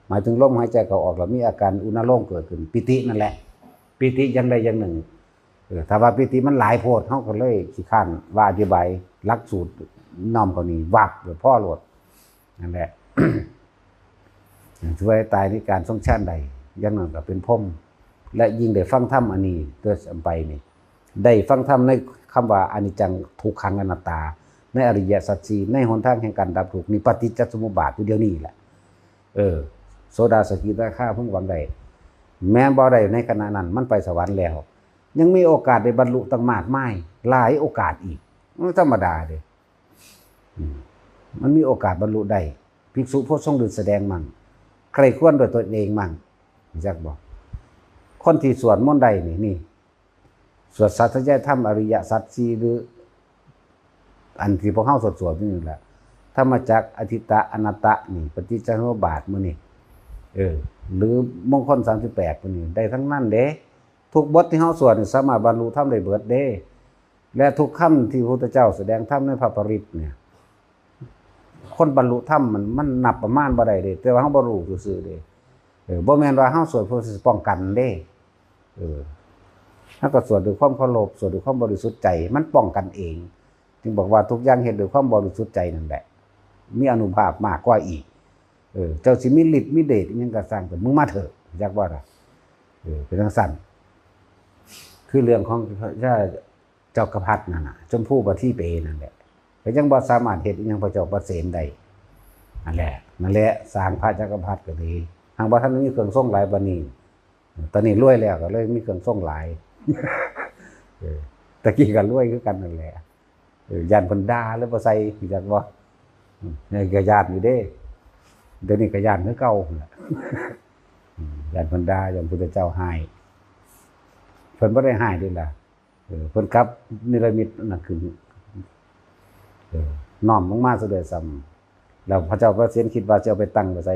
A: หมายถึงลมหายใจเข้าออกแล้วมีอาการอุณโลมเกิดขึ้นปิตินั่นแหละปิติอย่างใดอย่างหนึ่งถ้าว่าปิติมันหลายโพดเขาก็เลยขี้ข้านว่าอธิบายหลักสูตรน้อมเขานี่วับหรือพ่อโหลดนั่นแหละ ช่วยตายในการทรงชาติใดยังนั่นก็เป็นพรหมและยิ่งได้ฟังธรรมอันนี้เกิดไปนี่ได้ฟังธรรมในคำว่าอนิจจังทุกขังอนัตตาในอริยสัจสี่ในหนทางแห่งการดับทุกข์นี่ปฏิจจสมุปบาทอยู่เดียวนี้แหละโสดาสกิทาคาเพิ่งหวังได้แม้บ่ได้ในขณะนั้นมันไปสวรรค์แล้วยังมีโอกาสได้บรรลุตั้งมากมายหลายโอกาสอีกไม่ธรรมดาเด้มันมีโอกาสบรรลุได้ภิกษุผู้ทรงฤทธิ์แสดงมั่งใครควรโดยตัวเองมั่งจักบอกคนที่สวดมนต์ใดนี่สวดสัตยธรรมอริยสัจสี่หรืออันที่พวกเฮาสวดนี่แหละธรรมจักรอธิตตะอนัตตะนี่ปฏิจจสมุปบาทมื้อนี้หรือมงคล38มื้อนี้ได้ทั้งนั้นเด้ทุกบทที่เฮาสวดนี่สามารถบรรลุธรรมได้เบิดเด้และทุกคำที่พระพุทธเจ้าแสดงธรรมในพระปริตรเนี่ยคนบรรลุธรรมมันนับประมาณบ่ได้เด้แต่ว่าเฮาบ่รู้ซื่อๆเด้บ่แม่นว่าเฮาสวดเพื่อป้องกันเด้ถ้าก็สวดด้วยความเคารพสวดด้วยความบริสุทธิ์ใจมันป้องกันเองจึงบอกว่าทุกอย่างเฮ็ดด้วยความบริสุทธิ์ใจนั่นแหละมีอานุภาพมากกว่าอีกเจ้าสิมีฤทธิ์มีเดชอิหยังก็สร้างแต่มึงมาเถอะจักว่าล่ะเป็นจังซั่นคือเรื่องของเจ้ากระพัดนั่นน่ะชมพู่บ่ที่เปนั่นแหละก็ยังบ่สามารถเฮ็ดอิหยังพระเจ้าประเสนได้นั่นแหละสร้างพระจักรพรรดิก็ดีหากบ่ทันมีเครื่องทรงหลายบัดนี้ตอนนี้รวยแล้วก็เลยมีเครื่องทรงหลายตะกี้ก็รวยคือกันนั่นแหละย่านเพิ่นด่าแล้วบ่ใส่จักบ่นี่ก็ย่านอยู่เด้เดี๋ยวนี้ก็ย่านคือเก่านั่นแหละย่านเพิ่นด่าย่านพุทธเจ้าให้เพิ่นบ่ได้ให้เด้ล่ะเพิ่นกลับนิรมิตนั่นคือน้อมลงมาซะด้วยซ้ำแล้วพระเจ้าประเสริฐคิดว่าจะเอาไปตั้งไว้ใส่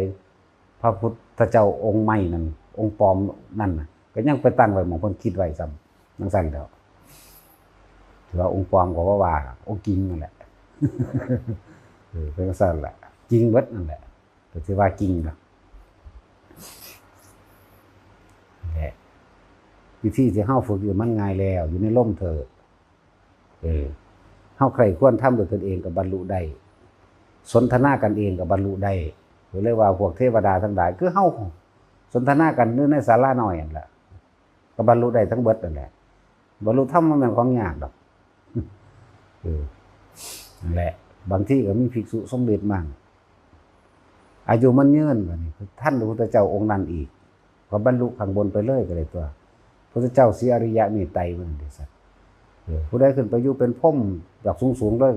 A: พระพุทธเจ้าองค์ใหม่นั่นองค์ปลอมนั่นน่ะก็ยังไปตั้งไว้หม้องเพิ่นคิดไว้ซ้ำจังซั่นแล้วถือว่าองค์ปลอมก็ว่าองค์จริงนั่นแหละเป็นจังซั่นแหละจริงเบิดนั่นแหละก็ถือว่าจริงล่ะแหละวิธีที่เฮาฝึกอยู่มันง่ายแล้วอยู่ในร่มเถิดเฮาใครควรทำด้วยตนเองก็บรรลุได้สนทนากันเองก็บรรลุได้หรือเรียกว่าพวกเทวดาทั้งหลายคือเฮาสนทนากันในศาลาน้อยนั่นแหละก็บรรลุได้ทั้งเบิดนั่นแหละบรรลุธรรมมันเป็นของยากดอกนั่นแหละบางที่ก็มีภิกษุสมเด็จมั่งอายุมันยืนบัดนี้ท่านพระพุทธเจ้าองค์นั้นอีกก็บรรลุข้างบนไปเลยก็เลยตัวพระพุทธเจ้าศรีอริยะเมตไตรมันเด้สัตว์ผู้ใดขึ้นไปอยู่เป็นพรหมจากสูงๆเลย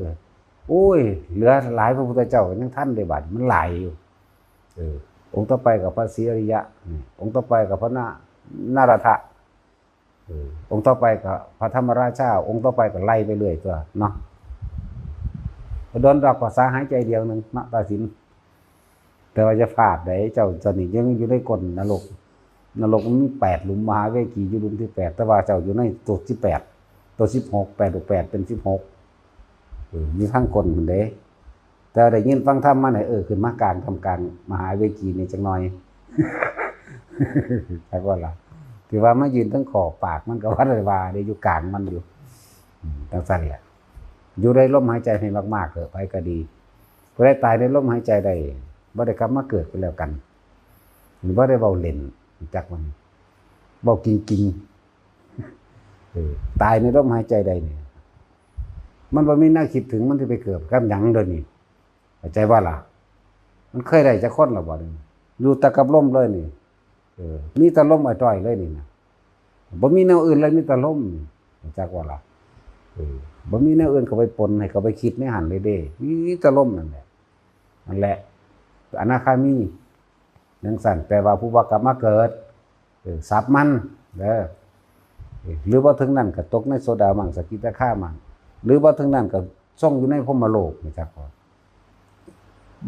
A: โอ้ยเหลือหลายพระพุทธเจ้ายังท่านได้บัดมันหลายอยู่องค์ต่อไปกับพระศรีอริยะองค์ต่อไปกับพระนารถะองค์ต่อไปกับพระธรรมราชาองค์ต่อไปก็ไล่ไปเรื่อยตัวเนาะโดนดอกภาษาหายใจเดียวนึงมะตาสินแต่ว่าจะพลาดได้เจ้าสนิทยังอยู่ในก้นนรกมันมี8หลุมมหาเวกีอยู่หลุมที่8แต่ว่าเจ้าอยู่ในตัวที่8ตัว16 8 6 8เป็น16มีทั้งคนพุ่นเด้แต่ได้ยินฟังธรรมมาไหนขึ้นมากลางทำกลางมหาเวกีนี่จังหน่อยใช่ว่าล่ะที่ว่ามายืนทั้งขอบปากมันก็ว่าได้ว่าได้อยู่กลางมันอยู่จังซั่นแหละอยู่ได้ลมหายใจให้มากๆเถอะไปก็ดีผู้ใดตายในลมหายใจได้บ่ได้กลับมาเกิดไปแล้วกันหรือบ่ได้เว้าเล่นจักมันเว้าจริงๆตายในลมหายใจใดนี่มันบ่มีน่าคิดถึงมันสิไปเกิดกับหยังเด้อนี่เข้าใจว่าล่ะมันเคยได้จักคนล่ะบ่นี่อยู่แต่กับลมเลยนี่มีแต่ลมอ้อยจ้อยเลยนี่นะบ่มีแนวอื่นเลยมีแต่ลมจักว่าล่ะ บ่มีแนวอื่นเข้าไปปนให้เขาไปคิดในหันเลยเด้มีแต่ลมนั่นแหละอนาคามีจังซั่นแปลว่าผู้ว่ากลับมาเกิดสับมันเด้อหรือว่าถึงนั้นก็ตกในโซดามั่งสกิทาคามั่งหรือว่าถึงนั้นก็ทรงอยู่ในพรหมโลกนี่จักพอ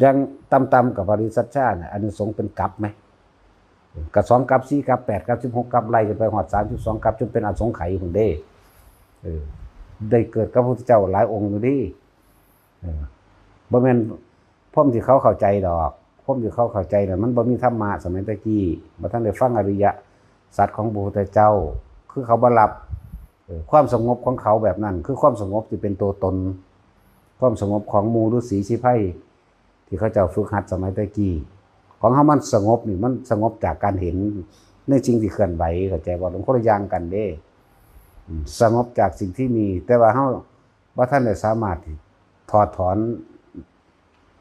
A: ยังต่ำๆกับปริสัชชาเนี่ยอานิสงส์เป็นกลับไหมกับ2 กับ4 กับ 8 กับ 16 กับไล่ไปหอด32 กับจนเป็นอสงไขยพุ่นเด้ได้เกิดกับพระพุทธเจ้าหลายองค์อยู่ดิบ่แม่นพร้อมที่เขาเข้าใจดอกพร้อมที่เขาเข้าใจน่ะมันบ่มีธรรมะสมัยตะกี้บ่ทันได้ฟังอริยสัจของพระพุทธเจ้าคือเขาบ่รับความสงบของเขาแบบนั้นคือความสงบที่เป็นตัวตนความสงบของหมู่ฤาษีชีไพรที่เขาเจ้าฝึกหัดสมัยตะกี้ของเฮามันสงบนี่มันสงบจากการเห็นในสิ่งที่เคลื่อนไหวเข้าใจบ่มันคนละอย่างกันเด้สงบจากสิ่งที่มีแต่ว่าเฮาบ่ทันได้สามารถถอดถอน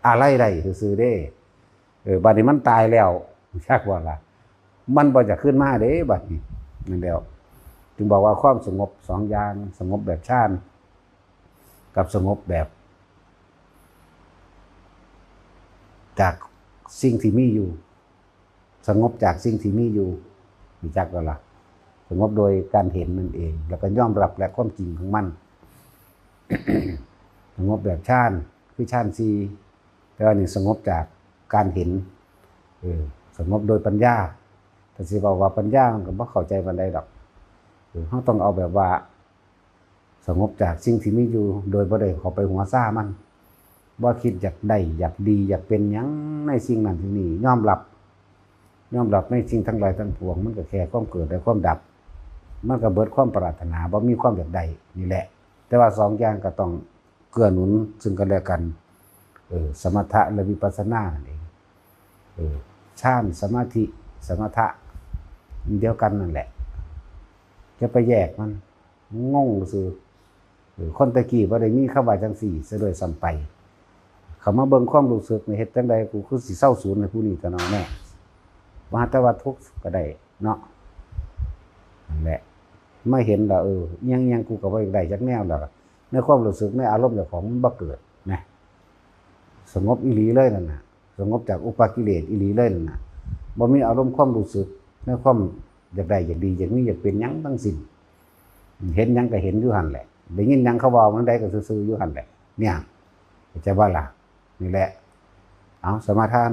A: อะไรได้ซื่อๆเด้บัดนี้มันตายแล้วชักว่าล่ะมันบ่จะขึ้นมาเด้บัดนี้นั่นแล้วจึงบอกว่าความสงบ2อย่างสงบแบบฌานกับสงบแบบจากสิ่งที่มีอยู่สงบจากสิ่งที่มีอยู่รู้จักแล้วล่ะสงบโดยการเห็นนั่นเองแล้วก็ยอมรับและความจริงของมัน สงบแบบฌานคือฌาน4แต่ว่านี่สงบจากการเห็นสงบโดยปัญญาแต่สิบอกว่าปัญญามันก็บ่เข้าใจปานใดดอกเฮาต้องเอาแบบว่าสงบจากสิ่งที่มีอยู่โดยบ่ได้เข้าไปหัวซ่ามันบ่คิดอยากได้อยากดีอยากเป็นหยังในสิ่งนั้นสิ่งนี้ยอมรับในสิ่งทั้งหลายทั้งปวงมันก็แค่ความเกิดและความดับมันก็เบิดความปรารถนาบ่มีความอยากได้นี่แหละแต่ว่า2อย่างก็ต้องเกื้อหนุนซึ่งกันและกันสมถะและวิปัสสนานั่นเองฌานสมาธิสมถะเดียวกันนั่นแหละจะไปแยกมันงงซื่อคนตะกี้บ่ได้มีคำว่าจังซี่ซะด้วยซ้ำไปเขามาเบิ่งความรู้สึกในเฮ็ดจังใดกูคือสิเศร้าสูญให้ผู้นี้ตะเนาะแน่ว่าแต่ว่าทุกข์ก็ได้เนาะนั่นแหละไม่เห็นแล้วยังกูก็บ่ได้จักแนวแล้วในความรู้สึกในอารมณ์เจ้าของมันบ่เกิดนะสงบอีหลีเลยนั่นน่ะสงบจากอุปกิเลสอีหลีเลยนั่นน่ะบ่มีอารมณ์ความรู้สึกในความอยากได้อยากดีอยากมีอยากเป็นหยังทั้งสิ้นเห็นหยังก็เห็นอยู่หั่นแหละได้ยินหยังเขาเว้ามันได้ก็ซื่อๆอยู่หั่นแหละเนี่ยจะว่าล่ะนี่แหละเอาสมาทาน